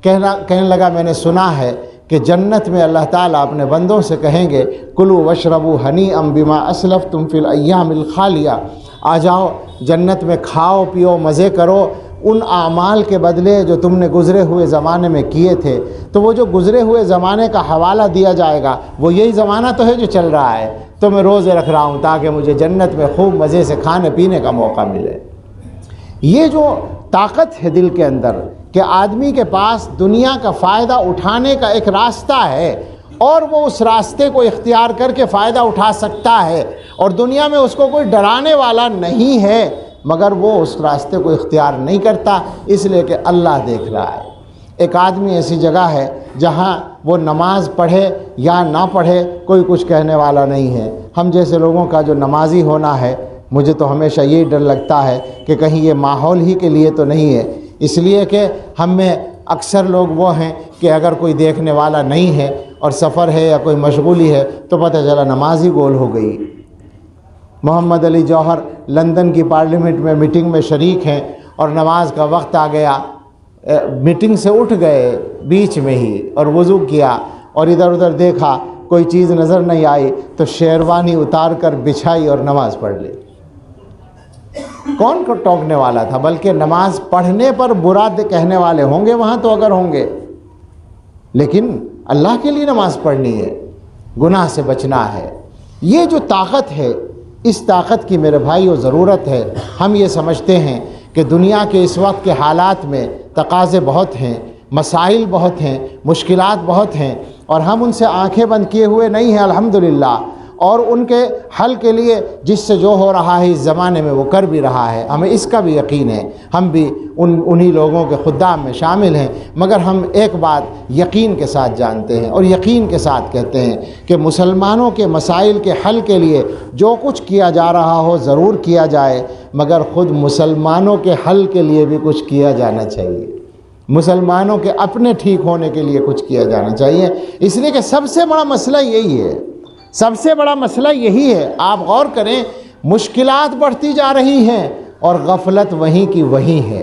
کہنے لگا میں نے سنا ہے کہ جنت میں اللہ تعالیٰ اپنے بندوں سے کہیں گے کلوا واشربوا ہنیئا بما اسلفتم فی الایام الخالیہ، آ جاؤ جنت میں کھاؤ پیو مزے کرو ان اعمال کے بدلے جو تم نے گزرے ہوئے زمانے میں کیے تھے۔ تو وہ جو گزرے ہوئے زمانے کا حوالہ دیا جائے گا، وہ یہی زمانہ تو ہے جو چل رہا ہے، تو میں روزے رکھ رہا ہوں تاکہ مجھے جنت میں خوب مزے سے کھانے پینے کا موقع ملے۔ یہ جو طاقت ہے دل کے اندر کہ آدمی کے پاس دنیا کا فائدہ اٹھانے کا ایک راستہ ہے اور وہ اس راستے کو اختیار کر کے فائدہ اٹھا سکتا ہے، اور دنیا میں اس کو کوئی ڈرانے والا نہیں ہے، مگر وہ اس راستے کو اختیار نہیں کرتا اس لیے کہ اللہ دیکھ رہا ہے۔ ایک آدمی ایسی جگہ ہے جہاں وہ نماز پڑھے یا نہ پڑھے کوئی کچھ کہنے والا نہیں ہے۔ ہم جیسے لوگوں کا جو نمازی ہونا ہے، مجھے تو ہمیشہ یہی ڈر لگتا ہے کہ کہیں یہ ماحول ہی کے لیے تو نہیں ہے، اس لیے کہ ہم میں اکثر لوگ وہ ہیں کہ اگر کوئی دیکھنے والا نہیں ہے اور سفر ہے یا کوئی مشغولی ہے تو پتہ چلا نماز ہی گول ہو گئی۔ محمد علی جوہر لندن کی پارلیمنٹ میں میٹنگ میں شریک ہیں اور نماز کا وقت آ گیا، میٹنگ سے اٹھ گئے بیچ میں ہی اور وضو کیا اور ادھر ادھر دیکھا، کوئی چیز نظر نہیں آئی تو شیروانی اتار کر بچھائی اور نماز پڑھ لی۔ کون کو ٹوکنے والا تھا؟ بلکہ نماز پڑھنے پر برا کہنے والے ہوں گے وہاں تو اگر ہوں گے، لیکن اللہ کے لیے نماز پڑھنی ہے، گناہ سے بچنا ہے۔ یہ جو طاقت ہے، اس طاقت کی میرے بھائیو ضرورت ہے۔ ہم یہ سمجھتے ہیں کہ دنیا کے اس وقت کے حالات میں تقاضے بہت ہیں، مسائل بہت ہیں، مشکلات بہت ہیں، اور ہم ان سے آنکھیں بند کیے ہوئے نہیں ہیں الحمدللہ، اور ان کے حل کے لیے جس سے جو ہو رہا ہے اس زمانے میں وہ کر بھی رہا ہے، ہمیں اس کا بھی یقین ہے، ہم بھی انہی لوگوں کے خدام میں شامل ہیں۔ مگر ہم ایک بات یقین کے ساتھ جانتے ہیں اور یقین کے ساتھ کہتے ہیں کہ مسلمانوں کے مسائل کے حل کے لیے جو کچھ کیا جا رہا ہو ضرور کیا جائے، مگر خود مسلمانوں کے حل کے لیے بھی کچھ کیا جانا چاہیے، مسلمانوں کے اپنے ٹھیک ہونے کے لیے کچھ کیا جانا چاہیے، اس لیے کہ سب سے بڑا مسئلہ یہی ہے، سب سے بڑا مسئلہ یہی ہے۔ آپ غور کریں، مشکلات بڑھتی جا رہی ہیں اور غفلت وہیں کی وہیں ہے۔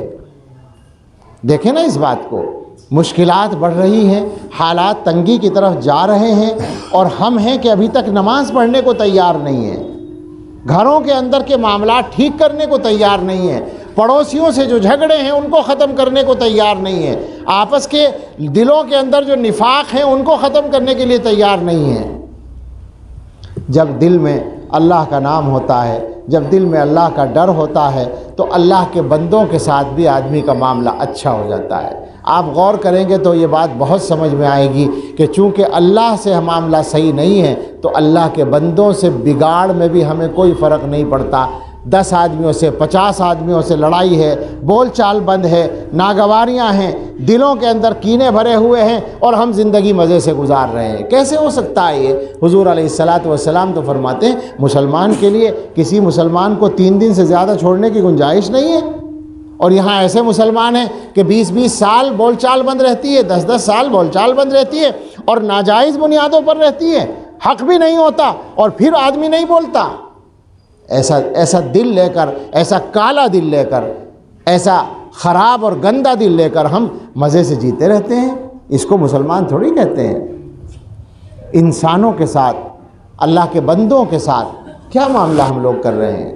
دیکھیں نا اس بات کو، مشکلات بڑھ رہی ہیں، حالات تنگی کی طرف جا رہے ہیں، اور ہم ہیں کہ ابھی تک نماز پڑھنے کو تیار نہیں ہیں، گھروں کے اندر کے معاملات ٹھیک کرنے کو تیار نہیں ہیں، پڑوسیوں سے جو جھگڑے ہیں ان کو ختم کرنے کو تیار نہیں ہیں، آپس کے دلوں کے اندر جو نفاق ہیں ان کو ختم کرنے کے لیے تیار نہیں ہیں۔ جب دل میں اللہ کا نام ہوتا ہے، جب دل میں اللہ کا ڈر ہوتا ہے تو اللہ کے بندوں کے ساتھ بھی آدمی کا معاملہ اچھا ہو جاتا ہے۔ آپ غور کریں گے تو یہ بات بہت سمجھ میں آئے گی کہ چونکہ اللہ سے معاملہ صحیح نہیں ہے تو اللہ کے بندوں سے بگاڑ میں بھی ہمیں کوئی فرق نہیں پڑتا۔ 10 آدمیوں سے 50 آدمیوں سے لڑائی ہے، بول چال بند ہے، ناگواریاں ہیں، دلوں کے اندر کینے بھرے ہوئے ہیں، اور ہم زندگی مزے سے گزار رہے ہیں۔ کیسے ہو سکتا ہے یہ؟ حضور علیہ الصلاۃ والسلام تو فرماتے ہیں مسلمان کے لیے کسی مسلمان کو 3 دن سے زیادہ چھوڑنے کی گنجائش نہیں ہے، اور یہاں ایسے مسلمان ہیں کہ 20-20 سال بول چال بند رہتی ہے، 10-10 سال بول چال بند رہتی ہے، اور ناجائز بنیادوں پر رہتی ہے، حق بھی نہیں ہوتا اور پھر آدمی نہیں بولتا۔ ایسا دل لے کر، ایسا کالا دل لے کر، ایسا خراب اور گندا دل لے کر ہم مزے سے جیتے رہتے ہیں، اس کو مسلمان تھوڑی کہتے ہیں۔ انسانوں کے ساتھ، اللہ کے بندوں کے ساتھ کیا معاملہ ہم لوگ کر رہے ہیں،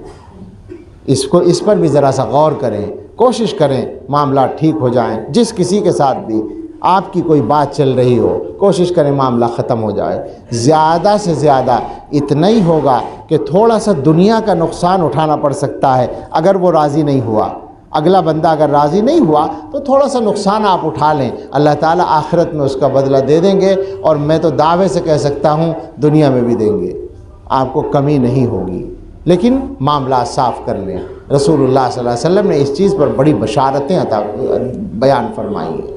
اس پر بھی ذرا سا غور کریں، کوشش کریں معاملہ ٹھیک ہو جائیں۔ جس کسی کے ساتھ بھی آپ کی کوئی بات چل رہی ہو، کوشش کریں معاملہ ختم ہو جائے۔ زیادہ سے زیادہ اتنا ہی ہوگا کہ تھوڑا سا دنیا کا نقصان اٹھانا پڑ سکتا ہے اگر وہ راضی نہیں ہوا، اگلا بندہ اگر راضی نہیں ہوا تو تھوڑا سا نقصان آپ اٹھا لیں، اللہ تعالیٰ آخرت میں اس کا بدلہ دے دیں گے، اور میں تو دعوے سے کہہ سکتا ہوں دنیا میں بھی دیں گے، آپ کو کمی نہیں ہوگی۔ لیکن معاملات صاف کر لیں۔ رسول اللہ صلی اللہ علیہ وسلم نے اس چیز پر بڑی بشارتیں بیان فرمائی ہیں۔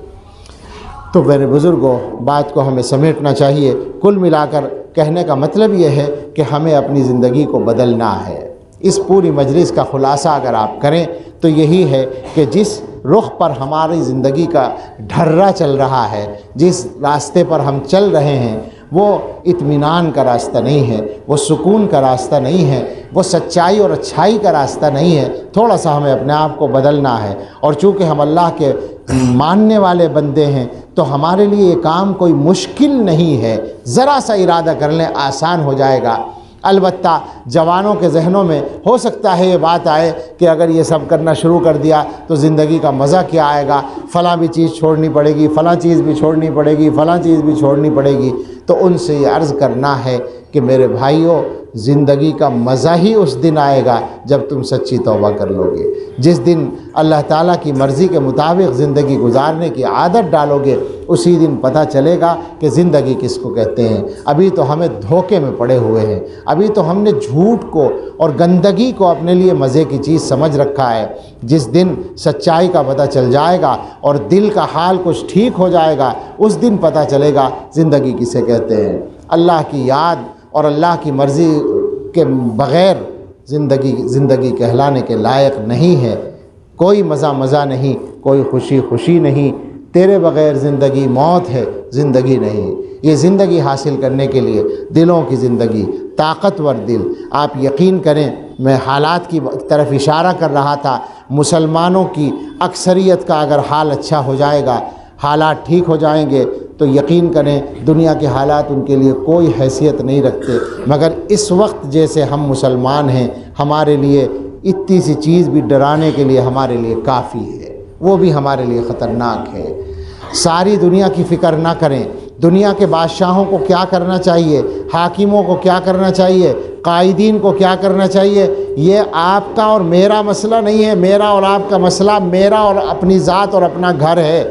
تو میرے بزرگوں، بات کو ہمیں سمیٹنا چاہیے۔ کل ملا کر کہنے کا مطلب یہ ہے کہ ہمیں اپنی زندگی کو بدلنا ہے۔ اس پوری مجلس کا خلاصہ اگر آپ کریں تو یہی ہے کہ جس رخ پر ہماری زندگی کا ڈھرا چل رہا ہے، جس راستے پر ہم چل رہے ہیں، وہ اطمینان کا راستہ نہیں ہے، وہ سکون کا راستہ نہیں ہے، وہ سچائی اور اچھائی کا راستہ نہیں ہے۔ تھوڑا سا ہمیں اپنے آپ کو بدلنا ہے، اور چونکہ ہم اللہ کے ماننے والے بندے ہیں تو ہمارے لیے یہ کام کوئی مشکل نہیں ہے، ذرا سا ارادہ کر لیں آسان ہو جائے گا۔ البتہ جوانوں کے ذہنوں میں ہو سکتا ہے یہ بات آئے کہ اگر یہ سب کرنا شروع کر دیا تو زندگی کا مزہ کیا آئے گا، فلاں بھی چیز چھوڑنی پڑے گی، فلاں چیز بھی چھوڑنی پڑے گی، فلاں چیز بھی چھوڑنی پڑے گی۔ تو ان سے یہ عرض کرنا ہے کہ میرے بھائیوں، زندگی کا مزہ ہی اس دن آئے گا جب تم سچی توبہ کر لو گے، جس دن اللہ تعالیٰ کی مرضی کے مطابق زندگی گزارنے کی عادت ڈالو گے، اسی دن پتہ چلے گا کہ زندگی کس کو کہتے ہیں۔ ابھی تو ہمیں دھوکے میں پڑے ہوئے ہیں، ابھی تو ہم نے جھوٹ کو اور گندگی کو اپنے لیے مزے کی چیز سمجھ رکھا ہے۔ جس دن سچائی کا پتہ چل جائے گا اور دل کا حال کچھ ٹھیک ہو جائے گا، اس دن پتہ چلے گا زندگی کسے کہتے ہیں۔ اللہ کی یاد اور اللہ کی مرضی کے بغیر زندگی کہلانے کے لائق نہیں ہے۔ کوئی مزہ نہیں، کوئی خوشی نہیں، تیرے بغیر زندگی موت ہے، زندگی نہیں۔ یہ زندگی حاصل کرنے کے لیے دلوں کی زندگی، طاقتور دل۔ آپ یقین کریں، میں حالات کی طرف اشارہ کر رہا تھا، مسلمانوں کی اکثریت کا اگر حال اچھا ہو جائے گا، حالات ٹھیک ہو جائیں گے تو یقین کریں دنیا کے حالات ان کے لیے کوئی حیثیت نہیں رکھتے، مگر اس وقت جیسے ہم مسلمان ہیں، ہمارے لیے اتنی سی چیز بھی ڈرانے کے لیے ہمارے لیے کافی ہے، وہ بھی ہمارے لیے خطرناک ہے۔ ساری دنیا کی فکر نہ کریں، دنیا کے بادشاہوں کو کیا کرنا چاہیے، حاکموں کو کیا کرنا چاہیے، قائدین کو کیا کرنا چاہیے، یہ آپ کا اور میرا مسئلہ نہیں ہے۔ میرا اور آپ کا مسئلہ میرا اور اپنی ذات اور اپنا گھر ہے۔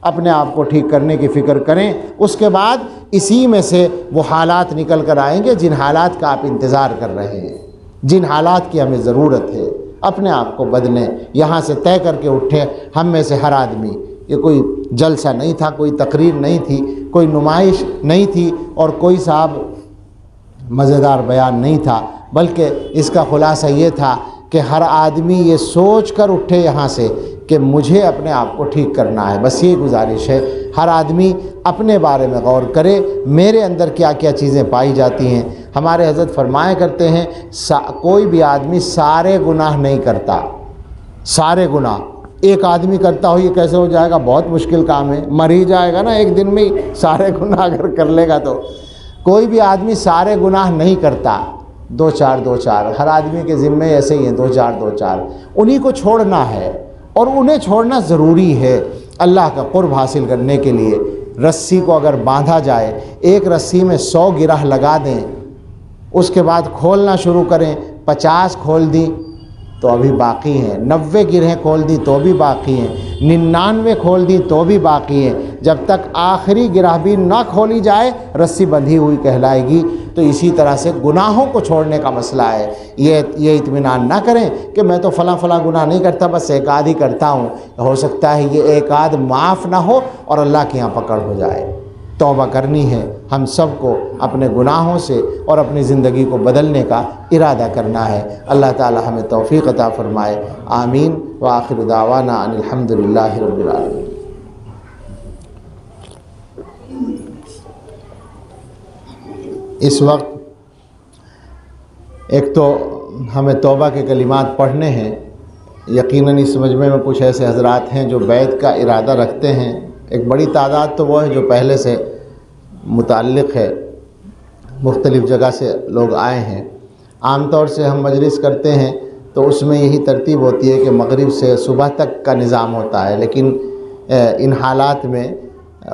اپنے آپ کو ٹھیک کرنے کی فکر کریں، اس کے بعد اسی میں سے وہ حالات نکل کر آئیں گے جن حالات کا آپ انتظار کر رہے ہیں، جن حالات کی ہمیں ضرورت ہے۔ اپنے آپ کو بدلیں، یہاں سے طے کر کے اٹھیں۔ ہم میں سے ہر آدمی، یہ کوئی جلسہ نہیں تھا، کوئی تقریر نہیں تھی، کوئی نمائش نہیں تھی، اور کوئی صاحب مزیدار بیان نہیں تھا، بلکہ اس کا خلاصہ یہ تھا کہ ہر آدمی یہ سوچ کر اٹھے یہاں سے کہ مجھے اپنے آپ کو ٹھیک کرنا ہے۔ بس یہ گزارش ہے، ہر آدمی اپنے بارے میں غور کرے، میرے اندر کیا کیا چیزیں پائی جاتی ہیں۔ ہمارے حضرت فرمایا کرتے ہیں کوئی بھی آدمی سارے گناہ نہیں کرتا، سارے گناہ ایک آدمی کرتا ہو یہ کیسے ہو جائے گا؟ بہت مشکل کام ہے، مر ہی جائے گا نا ایک دن میں ہی، سارے گناہ اگر کر لے گا تو۔ کوئی بھی آدمی سارے گناہ نہیں کرتا، دو چار، ہر آدمی کے ذمے ایسے ہی ہیں، دو چار، انہی کو چھوڑنا ہے، اور انہیں چھوڑنا ضروری ہے اللہ کا قرب حاصل کرنے کے لیے۔ رسی کو اگر باندھا جائے، ایک رسی میں 100 گرہ لگا دیں، اس کے بعد کھولنا شروع کریں، 50 کھول دی تو ابھی باقی ہیں، 90 گرہیں کھول دی تو بھی باقی ہیں، 99 کھول دی تو بھی باقی ہیں۔ جب تک آخری گرہ بھی نہ کھولی جائے رسی بندھی ہوئی کہلائے گی۔ تو اسی طرح سے گناہوں کو چھوڑنے کا مسئلہ ہے۔ یہ اطمینان نہ کریں کہ میں تو فلاں گناہ نہیں کرتا، بس ایک آدھ ہی کرتا ہوں، ہو سکتا ہے یہ ایک آدھ معاف نہ ہو اور اللہ کے یہاں پکڑ ہو جائے۔ توبہ کرنی ہے، ہم سب کو اپنے گناہوں سے اور اپنی زندگی کو بدلنے کا ارادہ کرنا ہے۔ اللہ تعالی ہمیں توفیق عطا فرمائے، آمین۔ وآخر دعوانا ان الحمد للہ رب العالمین۔ اس وقت ایک تو ہمیں توبہ کے کلمات پڑھنے ہیں۔ یقیناً اس مجمع میں کچھ ایسے حضرات ہیں جو بیعت کا ارادہ رکھتے ہیں، ایک بڑی تعداد تو وہ ہے جو پہلے سے متعلق ہے، مختلف جگہ سے لوگ آئے ہیں۔ عام طور سے ہم مجلس کرتے ہیں تو اس میں یہی ترتیب ہوتی ہے کہ مغرب سے صبح تک کا نظام ہوتا ہے، لیکن ان حالات میں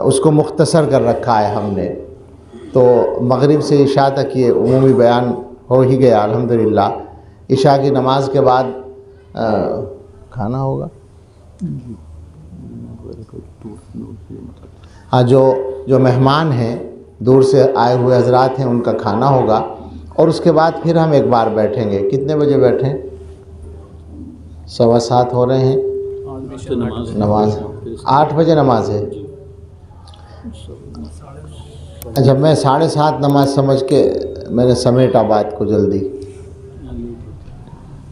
اس کو مختصر کر رکھا ہے ہم نے، تو مغرب سے عشاء تک یہ عمومی بیان ہو ہی گیا الحمدللہ۔ عشاء کی نماز کے بعد کھانا ہوگا، ہاں جو مہمان ہیں، دور سے آئے ہوئے حضرات ہیں، ان کا کھانا ہوگا، اور اس کے بعد پھر ہم ایک بار بیٹھیں گے۔ کتنے بجے بیٹھیں؟ 7:15 ہو رہے ہیں، نماز 8 بجے نماز ہے۔ اچھا، میں 7:30 نماز سمجھ کے میں نے سمیٹا بات کو جلدی،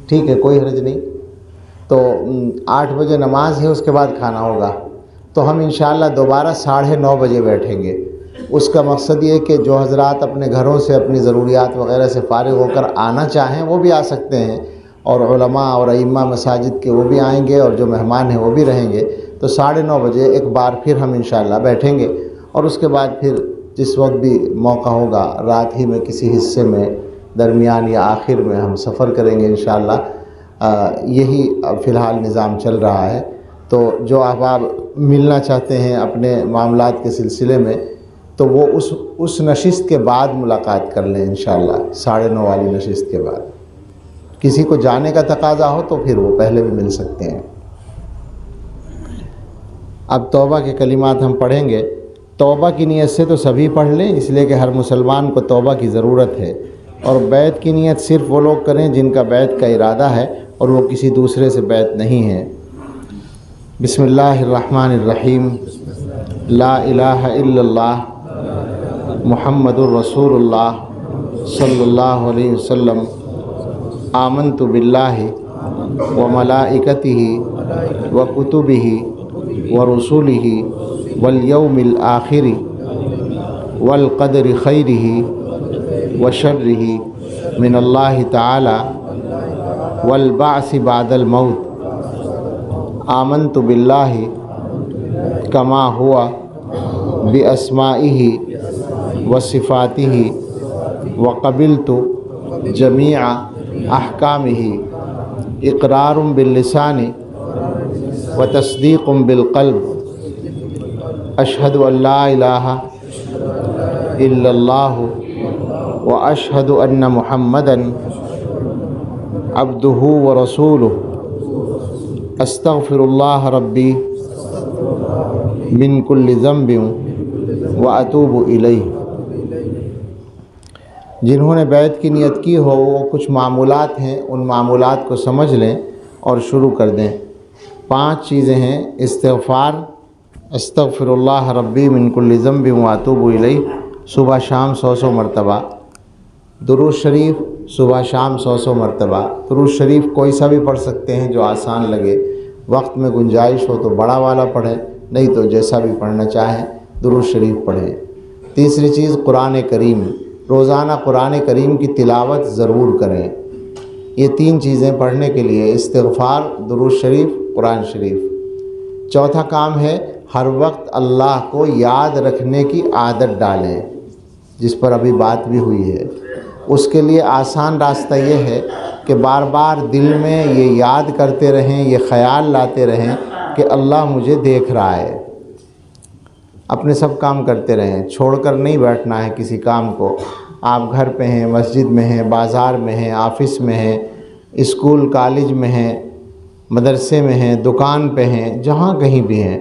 ٹھیک ہے، کوئی حرج نہیں۔ تو 8 بجے نماز ہے، اس کے بعد کھانا ہوگا، تو ہم انشاءاللہ دوبارہ 9:30 بجے بیٹھیں گے۔ اس کا مقصد یہ کہ جو حضرات اپنے گھروں سے اپنی ضروریات وغیرہ سے فارغ ہو کر آنا چاہیں وہ بھی آ سکتے ہیں، اور علماء اور ائمہ مساجد کے وہ بھی آئیں گے، اور جو مہمان ہیں وہ بھی رہیں گے۔ تو 9:30 بجے ایک بار پھر ہم انشاءاللہ بیٹھیں گے، اور اس کے بعد پھر جس وقت بھی موقع ہوگا رات ہی میں کسی حصے میں، درمیان یا آخر میں ہم سفر کریں گے انشاءاللہ۔ یہی فی الحال نظام چل رہا ہے۔ تو جو احباب ملنا چاہتے ہیں اپنے معاملات کے سلسلے میں، تو وہ اس نشست کے بعد ملاقات کر لیں انشاءاللہ، 9:30 والی نشست کے بعد۔ کسی کو جانے کا تقاضا ہو تو پھر وہ پہلے بھی مل سکتے ہیں۔ اب توبہ کے کلمات ہم پڑھیں گے۔ توبہ کی نیت سے تو سبھی پڑھ لیں، اس لیے کہ ہر مسلمان کو توبہ کی ضرورت ہے، اور بیعت کی نیت صرف وہ لوگ کریں جن کا بیعت کا ارادہ ہے اور وہ کسی دوسرے سے بیعت نہیں ہے۔ بسم اللہ الرحمن الرحیم۔ لا الہ الا اللہ محمد الرسول اللہ صلی اللہ علیہ وسلم۔ آمنت باللہ وملائکتہ وکتبہ ورسلہ والیوم الآخر والقدر خیرہ وشرہ من اللہ تعالی والبعث بعد الموت۔ آمنت باللہ کما ہوا باسمائہ وصفاتہ وقبلت جمیع احکامہ اقرار باللسان وتصدیق بالقلب۔ اشہد ان لا الہ الا اللہ واشہد ان محمدا عبدہ ورسولہ۔ استغفر اللہ ربی من کل ذنب واتوب الیہ۔ جنہوں نے بیعت کی نیت کی ہو وہ کچھ معمولات ہیں، ان معمولات کو سمجھ لیں اور شروع کر دیں۔ 5 چیزیں ہیں: استغفار، استغفر اللہ ربی من کل ذنب واتوب الیہ، صبح شام 100 مرتبہ۔ درود شریف صبح شام 100 مرتبہ۔ درود شریف کوئی سا بھی پڑھ سکتے ہیں جو آسان لگے، وقت میں گنجائش ہو تو بڑا والا پڑھیں، نہیں تو جیسا بھی پڑھنا چاہیں درود شریف پڑھیں۔ تیسری چیز قرآن کریم، روزانہ قرآن کریم کی تلاوت ضرور کریں۔ یہ 3 چیزیں پڑھنے کے لیے: استغفار، درود شریف، قرآن شریف۔ چوتھا کام ہے ہر وقت اللہ کو یاد رکھنے کی عادت ڈالیں، جس پر ابھی بات بھی ہوئی ہے۔ اس کے لیے آسان راستہ یہ ہے کہ بار بار دل میں یہ یاد کرتے رہیں، یہ خیال لاتے رہیں کہ اللہ مجھے دیکھ رہا ہے۔ اپنے سب کام کرتے رہیں، چھوڑ کر نہیں بیٹھنا ہے کسی کام کو۔ آپ گھر پہ ہیں، مسجد میں ہیں، بازار میں ہیں، آفس میں ہیں، اسکول کالج میں ہیں، مدرسے میں ہیں، دکان پہ ہیں، جہاں کہیں بھی ہیں،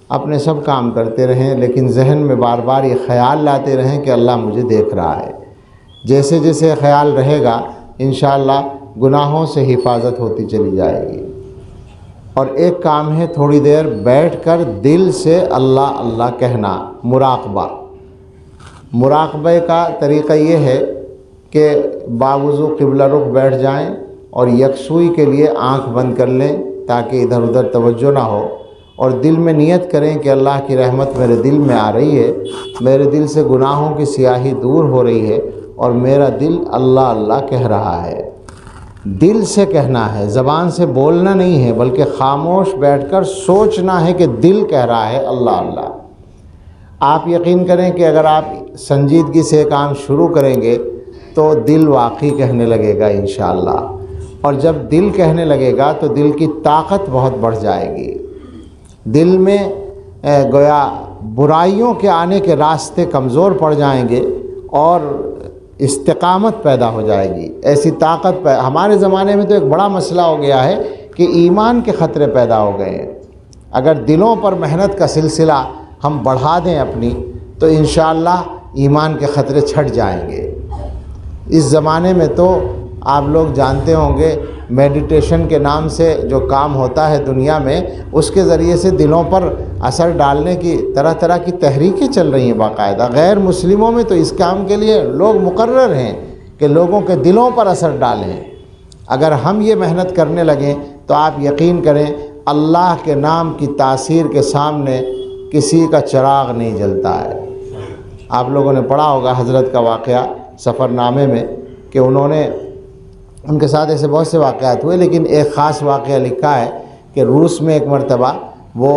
اپنے سب کام کرتے رہیں، لیکن ذہن میں بار بار یہ خیال لاتے رہیں کہ اللہ مجھے دیکھ رہا ہے۔ جیسے جیسے خیال رہے گا انشاءاللہ گناہوں سے حفاظت ہوتی چلی جائے گی۔ اور ایک کام ہے تھوڑی دیر بیٹھ کر دل سے اللہ اللہ کہنا، مراقبہ۔ مراقبے کا طریقہ یہ ہے کہ باوضو قبلہ رخ بیٹھ جائیں اور یکسوئی کے لیے آنکھ بند کر لیں تاکہ ادھر ادھر توجہ نہ ہو، اور دل میں نیت کریں کہ اللہ کی رحمت میرے دل میں آ رہی ہے، میرے دل سے گناہوں کی سیاہی دور ہو رہی ہے اور میرا دل اللہ اللہ کہہ رہا ہے۔ دل سے کہنا ہے، زبان سے بولنا نہیں ہے، بلکہ خاموش بیٹھ کر سوچنا ہے کہ دل کہہ رہا ہے اللہ اللہ۔ آپ یقین کریں کہ اگر آپ سنجیدگی سے کام شروع کریں گے تو دل واقعی کہنے لگے گا انشاءاللہ، اور جب دل کہنے لگے گا تو دل کی طاقت بہت بڑھ جائے گی۔ دل میں گویا برائیوں کے آنے کے راستے کمزور پڑ جائیں گے اور استقامت پیدا ہو جائے گی، ایسی طاقت ہمارے زمانے میں تو ایک بڑا مسئلہ ہو گیا ہے کہ ایمان کے خطرے پیدا ہو گئے ہیں۔ اگر دلوں پر محنت کا سلسلہ ہم بڑھا دیں اپنی تو انشاءاللہ ایمان کے خطرے چھٹ جائیں گے۔ اس زمانے میں تو آپ لوگ جانتے ہوں گے میڈیٹیشن کے نام سے جو کام ہوتا ہے دنیا میں، اس کے ذریعے سے دلوں پر اثر ڈالنے کی طرح طرح کی تحریکیں چل رہی ہیں باقاعدہ۔ غیر مسلموں میں تو اس کام کے لیے لوگ مقرر ہیں کہ لوگوں کے دلوں پر اثر ڈالیں۔ اگر ہم یہ محنت کرنے لگیں تو آپ یقین کریں اللہ کے نام کی تاثیر کے سامنے کسی کا چراغ نہیں جلتا ہے۔ آپ لوگوں نے پڑھا ہوگا حضرت کا واقعہ سفر نامے میں کہ ان کے ساتھ ایسے بہت سے واقعات ہوئے، لیکن ایک خاص واقعہ لکھا ہے کہ روس میں ایک مرتبہ وہ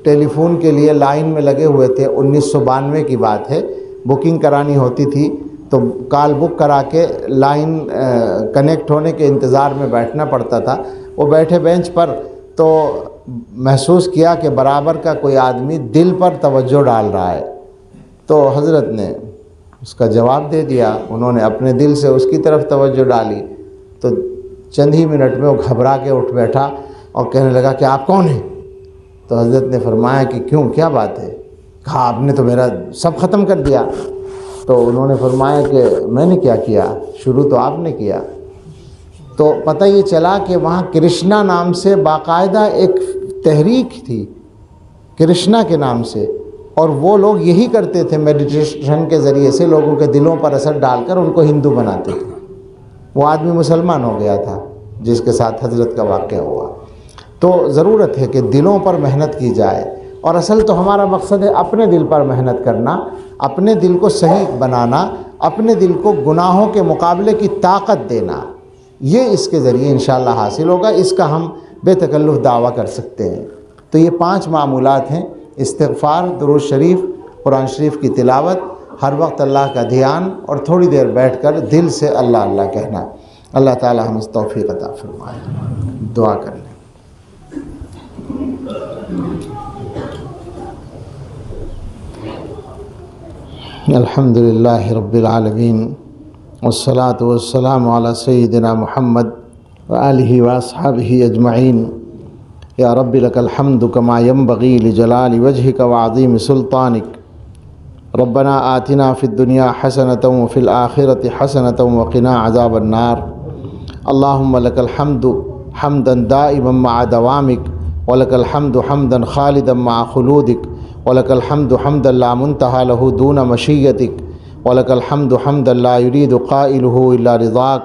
ٹیلی فون کے لیے لائن میں لگے ہوئے تھے، 1992 کی بات ہے، بکنگ کرانی ہوتی تھی تو کال بک کرا کے لائن کنیکٹ ہونے کے انتظار میں بیٹھنا پڑتا تھا۔ وہ بیٹھے بینچ پر تو محسوس کیا کہ برابر کا کوئی آدمی دل پر توجہ ڈال رہا ہے، تو حضرت نے اس کا جواب دے دیا۔ انہوں نے اپنے دل سے اس کی طرف توجہ ڈالی تو چند ہی منٹ میں وہ گھبرا کے اٹھ بیٹھا اور کہنے لگا کہ آپ کون ہیں؟ تو حضرت نے فرمایا کہ کیوں، کیا بات ہے؟ کہا آپ نے تو میرا سب ختم کر دیا۔ تو انہوں نے فرمایا کہ میں نے کیا کیا، شروع تو آپ نے کیا۔ تو پتہ یہ چلا کہ وہاں کرشنا نام سے باقاعدہ ایک تحریک تھی، کرشنا کے نام سے، اور وہ لوگ یہی کرتے تھے، میڈیٹیشن کے ذریعے سے لوگوں کے دلوں پر اثر ڈال کر ان کو ہندو بناتے تھے۔ وہ آدمی مسلمان ہو گیا تھا جس کے ساتھ حضرت کا واقعہ ہوا۔ تو ضرورت ہے کہ دلوں پر محنت کی جائے، اور اصل تو ہمارا مقصد ہے اپنے دل پر محنت کرنا، اپنے دل کو صحیح بنانا، اپنے دل کو گناہوں کے مقابلے کی طاقت دینا۔ یہ اس کے ذریعے انشاءاللہ حاصل ہوگا، اس کا ہم بے تکلف دعویٰ کر سکتے ہیں۔ تو یہ 5 معمولات ہیں: استغفار، درود شریف، قرآن شریف کی تلاوت، ہر وقت اللہ کا دھیان، اور تھوڑی دیر بیٹھ کر دل سے اللہ اللہ کہنا۔ اللہ تعالی ہم اس توفیق عطا فرمائے۔ دعا کر لیں۔ الحمدللہ رب العالمین، والصلاة والسلام علی سیدنا محمد وآلہ واصحابہ اجمعین۔ یا رب لک الحمد کما ینبغی لجلال وجہک وعظیم سلطانک۔ ربنا آتنا فی الدنیا حسنۃ وفی الآخرۃ حسنۃ وقنا عذاب النار۔ اللہم لک الحمد حمدا دائما مع دوامک، ولک الحمد حمدا خالدا مع خلودک، ولک الحمد حمدا لا منتہى له دون مشیتک، ولک الحمد حمدا لا يريد قائله الا رضاک،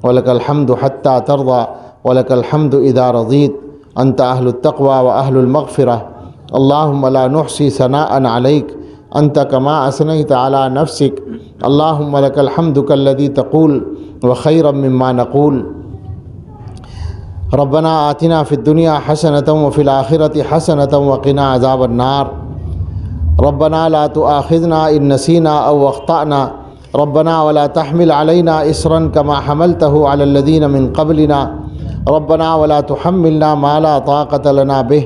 ولک الحمد حتى ترضى، ولک الحمد اذا رضیت۔ انت اہل التقوى واہل المغفرہ۔ اللہم لا نحصی ثناء علیک انت کما اثنیت علی نفسک۔ اللہم لک الحمد کالذی تقول وخیرا مما نقول۔ ربنا آتنا فی الدنیا حسنۃ وفی الآخرۃ حسنۃ وقنا عذاب النار۔ ربنا لا تؤاخذنا ان نسینا او اخطأنا، ربنا ولا تحمل علینا اصرا کما حملته علی الذین من قبلنا، ربنا ولا تحملنا ما لا طاقة لنا به،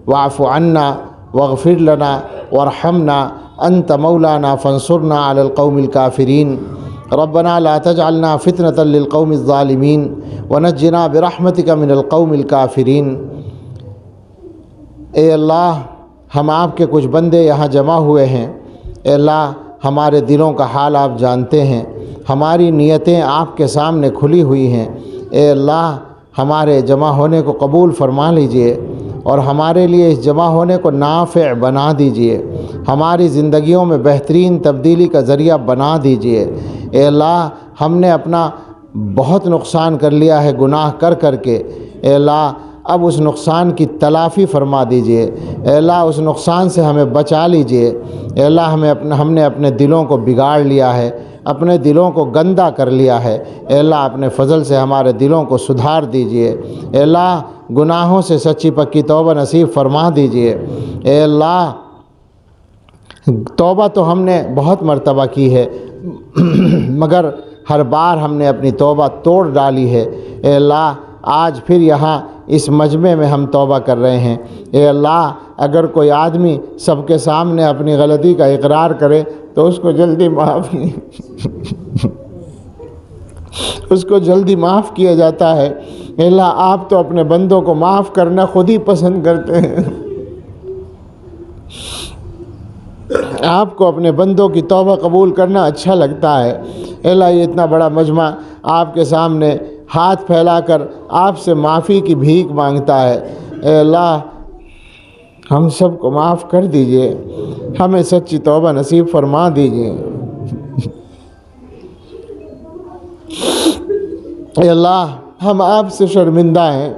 واعف عنا واغفر لنا وارحمنا انت مولانا فانصرنا على القوم الكافرين۔ ربنا لا تجعلنا فتنة للقوم الظالمين ونجنا برحمتك من القوم الكافرين۔ اے اللہ، ہم آپ کے کچھ بندے یہاں جمع ہوئے ہیں، اے اللہ ہمارے دلوں کا حال آپ جانتے ہیں، ہماری نیتیں آپ کے سامنے کھلی ہوئی ہیں۔ اے اللہ ہمارے جمع ہونے کو قبول فرما لیجئے اور ہمارے لیے اس جمع ہونے کو نافع بنا دیجئے، ہماری زندگیوں میں بہترین تبدیلی کا ذریعہ بنا دیجئے۔ اے اللہ ہم نے اپنا بہت نقصان کر لیا ہے گناہ کر کر کے، اے اللہ اب اس نقصان کی تلافی فرما دیجئے۔ اے اللہ اس نقصان سے ہمیں بچا لیجئے۔ اے اللہ ہم نے اپنے دلوں کو بگاڑ لیا ہے، اپنے دلوں کو گندا کر لیا ہے۔ اے اللہ اپنے فضل سے ہمارے دلوں کو سدھار دیجئے۔ اے اللہ گناہوں سے سچی پکی توبہ نصیب فرما دیجئے۔ اے اللہ توبہ تو ہم نے بہت مرتبہ کی ہے مگر ہر بار ہم نے اپنی توبہ توڑ ڈالی ہے۔ اے اللہ آج پھر یہاں اس مجمع میں ہم توبہ کر رہے ہیں۔ اے اللہ اگر کوئی آدمی سب کے سامنے اپنی غلطی کا اقرار کرے تو اس کو جلدی معاف کیا جاتا ہے۔ اے اللہ آپ تو اپنے بندوں کو معاف کرنا خود ہی پسند کرتے ہیں، آپ کو اپنے بندوں کی توبہ قبول کرنا اچھا لگتا ہے۔ اے اللہ یہ اتنا بڑا مجمع آپ کے سامنے ہاتھ پھیلا کر آپ سے معافی کی بھیک مانگتا ہے۔ اے اللہ ہم سب کو معاف کر دیجئے، ہمیں سچی توبہ نصیب فرما دیجئے۔ اے اللہ ہم آپ سے شرمندہ ہیں،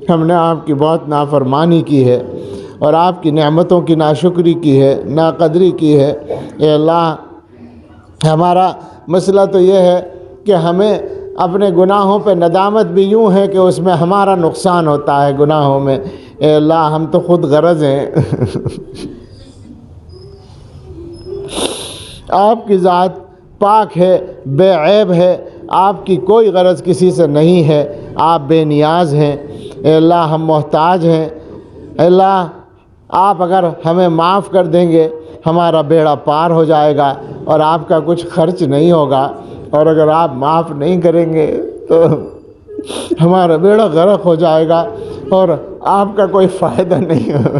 ہم نے آپ کی بہت نافرمانی کی ہے اور آپ کی نعمتوں کی ناشکری کی ہے، ناقدری کی ہے۔ اے اللہ ہمارا مسئلہ تو یہ ہے کہ ہمیں اپنے گناہوں پہ ندامت بھی یوں ہے کہ اس میں ہمارا نقصان ہوتا ہے گناہوں میں۔ اے اللہ ہم تو خود غرض ہیں، آپ کی ذات پاک ہے، بے عیب ہے، آپ کی کوئی غرض کسی سے نہیں ہے، آپ بے نیاز ہیں۔ اے اللہ ہم محتاج ہیں۔ اے اللہ آپ اگر ہمیں معاف کر دیں گے ہمارا بیڑا پار ہو جائے گا اور آپ کا کچھ خرچ نہیں ہوگا، اور اگر آپ معاف نہیں کریں گے تو ہمارا بیڑا غرق ہو جائے گا اور آپ کا کوئی فائدہ نہیں ہوگا۔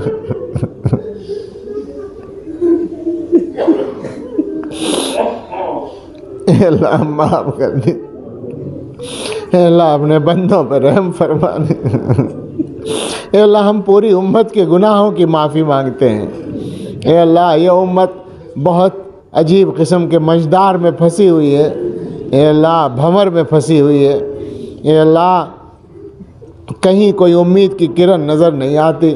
اے اللہ معاف کر دے، اے اللہ اپنے بندوں پر رحم فرما دے۔ اے اللہ ہم پوری امت کے گناہوں کی معافی مانگتے ہیں۔ اے اللہ یہ امت بہت عجیب قسم کے مجدار میں پھنسی ہوئی ہے، اے اللہ بھنور میں پھنسی ہوئی ہے۔ اے اللہ کہیں کوئی امید کی کرن نظر نہیں آتی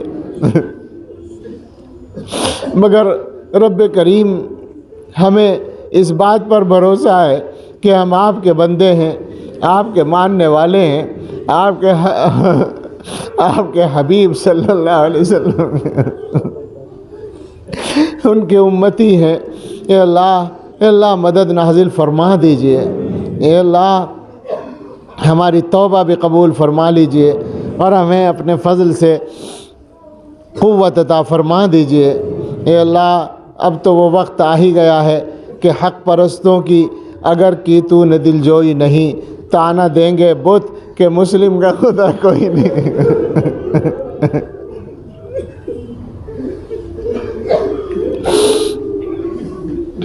مگر رب کریم ہمیں اس بات پر بھروسہ ہے کہ ہم آپ کے بندے ہیں، آپ کے ماننے والے ہیں، آپ کے حبیب صلی اللہ علیہ وسلم ان کے امتی ہیں۔ اے اللہ مدد نازل فرما دیجئے۔ اے اللہ ہماری توبہ بھی قبول فرما لیجئے اور ہمیں اپنے فضل سے قوت عطا فرما دیجئے۔ اے اللہ اب تو وہ وقت آ ہی گیا ہے کہ حق پرستوں کی اگر کی تو نے دل جوئی نہیں، تانا دیں گے بت کہ مسلم کا خدا کوئی نہیں۔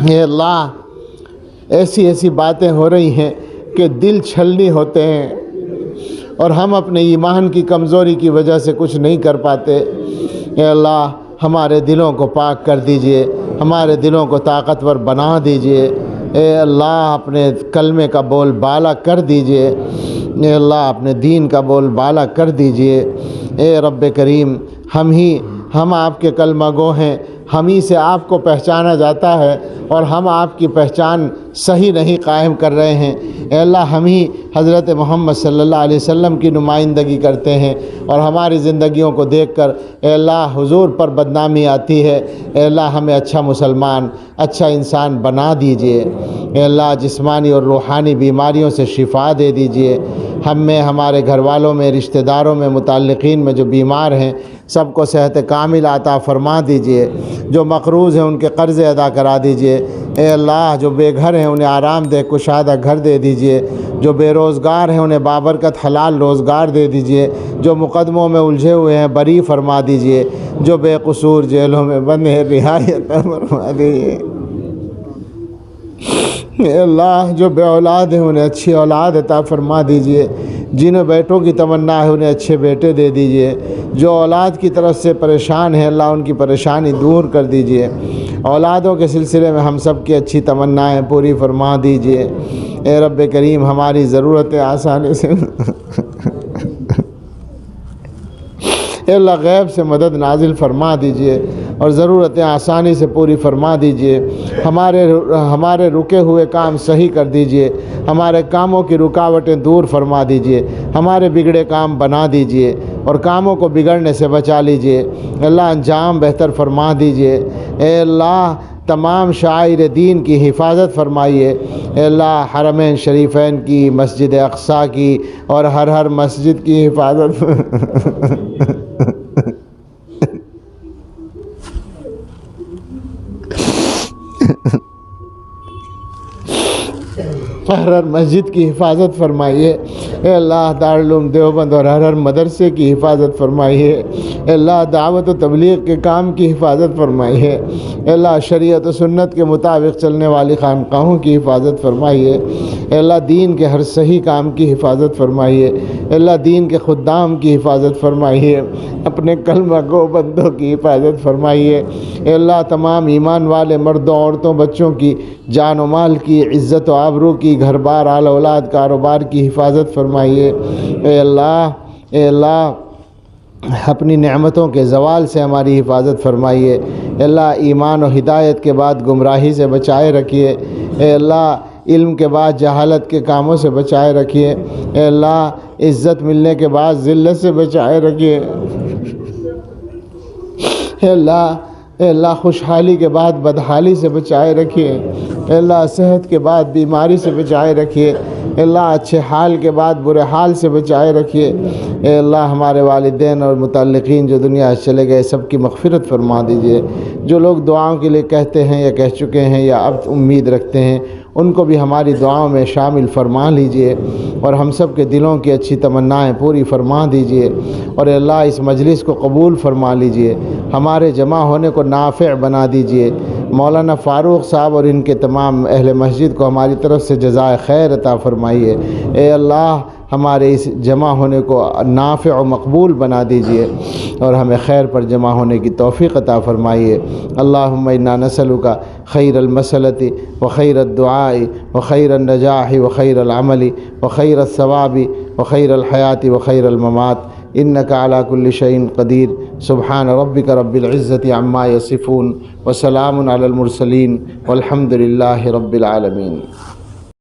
اے اللہ ایسی باتیں ہو رہی ہیں کہ دل چھلنی ہوتے ہیں اور ہم اپنے ایمان کی کمزوری کی وجہ سے کچھ نہیں کر پاتے۔ اے اللہ ہمارے دلوں کو پاک کر دیجئے، ہمارے دلوں کو طاقتور بنا دیجئے۔ اے اللہ اپنے کلمے کا بول بالا کر دیجئے، اے اللہ اپنے دین کا بول بالا کر دیجئے۔ اے رب کریم ہم آپ کے کلمہ گو ہیں، ہم ہی سے آپ کو پہچانا جاتا ہے اور ہم آپ کی پہچان صحیح نہیں قائم کر رہے ہیں۔ اے اللہ ہم ہی حضرت محمد صلی اللہ علیہ وسلم کی نمائندگی کرتے ہیں اور ہماری زندگیوں کو دیکھ کر اے اللہ حضور پر بدنامی آتی ہے۔ اے اللہ ہمیں اچھا مسلمان، اچھا انسان بنا دیجئے۔ اے اللہ جسمانی اور روحانی بیماریوں سے شفا دے دیجئے۔ ہم میں، ہمارے گھر والوں میں، رشتہ داروں میں، متعلقین میں جو بیمار ہیں سب کو صحت کامل عطا فرما دیجئے۔ جو مقروض ہیں ان کے قرض ادا کرا دیجئے۔ اے اللہ جو بے گھر ہیں انہیں آرام دہ کشادہ گھر دے دیجئے۔ جو بے روزگار ہیں انہیں بابرکت حلال روزگار دے دیجئے۔ جو مقدموں میں الجھے ہوئے ہیں بری فرما دیجئے۔ جو بے قصور جیلوں میں بند ہیں رہائی عطا فرما دیجئے۔ اے اللہ جو بے اولاد ہیں انہیں اچھی اولاد عطا فرما دیجئے، جنہیں بیٹوں کی تمنا ہے انہیں اچھے بیٹے دے دیجئے، جو اولاد کی طرف سے پریشان ہیں اللہ ان کی پریشانی دور کر دیجئے، اولادوں کے سلسلے میں ہم سب کی اچھی تمنائیں پوری فرما دیجئے۔ اے رب کریم ہماری ضرورتیں آسانی سے اے اللہ غیب سے مدد نازل فرما دیجئے اور ضرورتیں آسانی سے پوری فرما دیجئے، ہمارے رکے ہوئے کام صحیح کر دیجئے، ہمارے کاموں کی رکاوٹیں دور فرما دیجئے، ہمارے بگڑے کام بنا دیجئے اور کاموں کو بگڑنے سے بچا لیجئے، اللہ انجام بہتر فرما دیجئے۔ اے اللہ تمام شاعر دین کی حفاظت فرمائیے، اے اللہ حرمین شریفین کی، مسجد اقصیٰ کی اور ہر مسجد کی حفاظت ہر مسجد کی حفاظت فرمائیے، اے اللہ دارالعلوم دیوبند اور ہر مدرسے کی حفاظت فرمائیے، اے اللہ دعوت و تبلیغ کے کام کی حفاظت فرمائیے، اے اللہ شریعت و سنت کے مطابق چلنے والی خانقاہوں کی حفاظت فرمائیے، اے اللہ دین کے ہر صحیح کام کی حفاظت فرمائیے، اے اللہ دین کے خدام کی حفاظت فرمائیے، اپنے کلمہ گو بندوں کی حفاظت فرمائیے، اے اللہ تمام ایمان والے مردوں عورتوں بچوں کی جان و مال کی، عزت و آبرو کی، گھر بار آل اولاد کاروبار کی حفاظت فرمائیے، اے اللہ اپنی نعمتوں کے زوال سے ہماری حفاظت فرمائیے، اے اللہ ایمان و ہدایت کے بعد گمراہی سے بچائے رکھیے، اے اللہ علم کے بعد جہالت کے کاموں سے بچائے رکھیے، اے اللہ عزت ملنے کے بعد ذلت سے بچائے رکھیے، اے اللہ خوشحالی کے بعد بدحالی سے بچائے رکھیے، اے اللہ صحت کے بعد بیماری سے بچائے رکھیے، اے اللہ اچھے حال کے بعد برے حال سے بچائے رکھیے، اے اللہ ہمارے والدین اور متعلقین جو دنیا سے چلے گئے سب کی مغفرت فرما دیجئے، جو لوگ دعاؤں کے لیے کہتے ہیں یا کہہ چکے ہیں یا اب امید رکھتے ہیں ان کو بھی ہماری دعاؤں میں شامل فرما لیجئے اور ہم سب کے دلوں کی اچھی تمنائیں پوری فرما دیجئے، اور اے اللہ اس مجلس کو قبول فرما لیجئے، ہمارے جمع ہونے کو نافع بنا دیجئے، مولانا فاروق صاحب اور ان کے تمام اہل مسجد کو ہماری طرف سے جزائے خیر عطا فرمائیے، اے اللہ ہمارے اس جمع ہونے کو نافع و مقبول بنا دیجئے اور ہمیں خیر پر جمع ہونے کی توفیق عطا فرمائیے۔ اللہم انا نسألک خیر المسألۃ و خیر الدعاء و خیر النجاح و خیر العمل و خیر الثواب و خیر الحیاة و خیر الممات انک علی کل شیء قدیر سبحان ربک رب العزة عما یصفون وسلام علی المرسلین والحمد للہ رب العالمین۔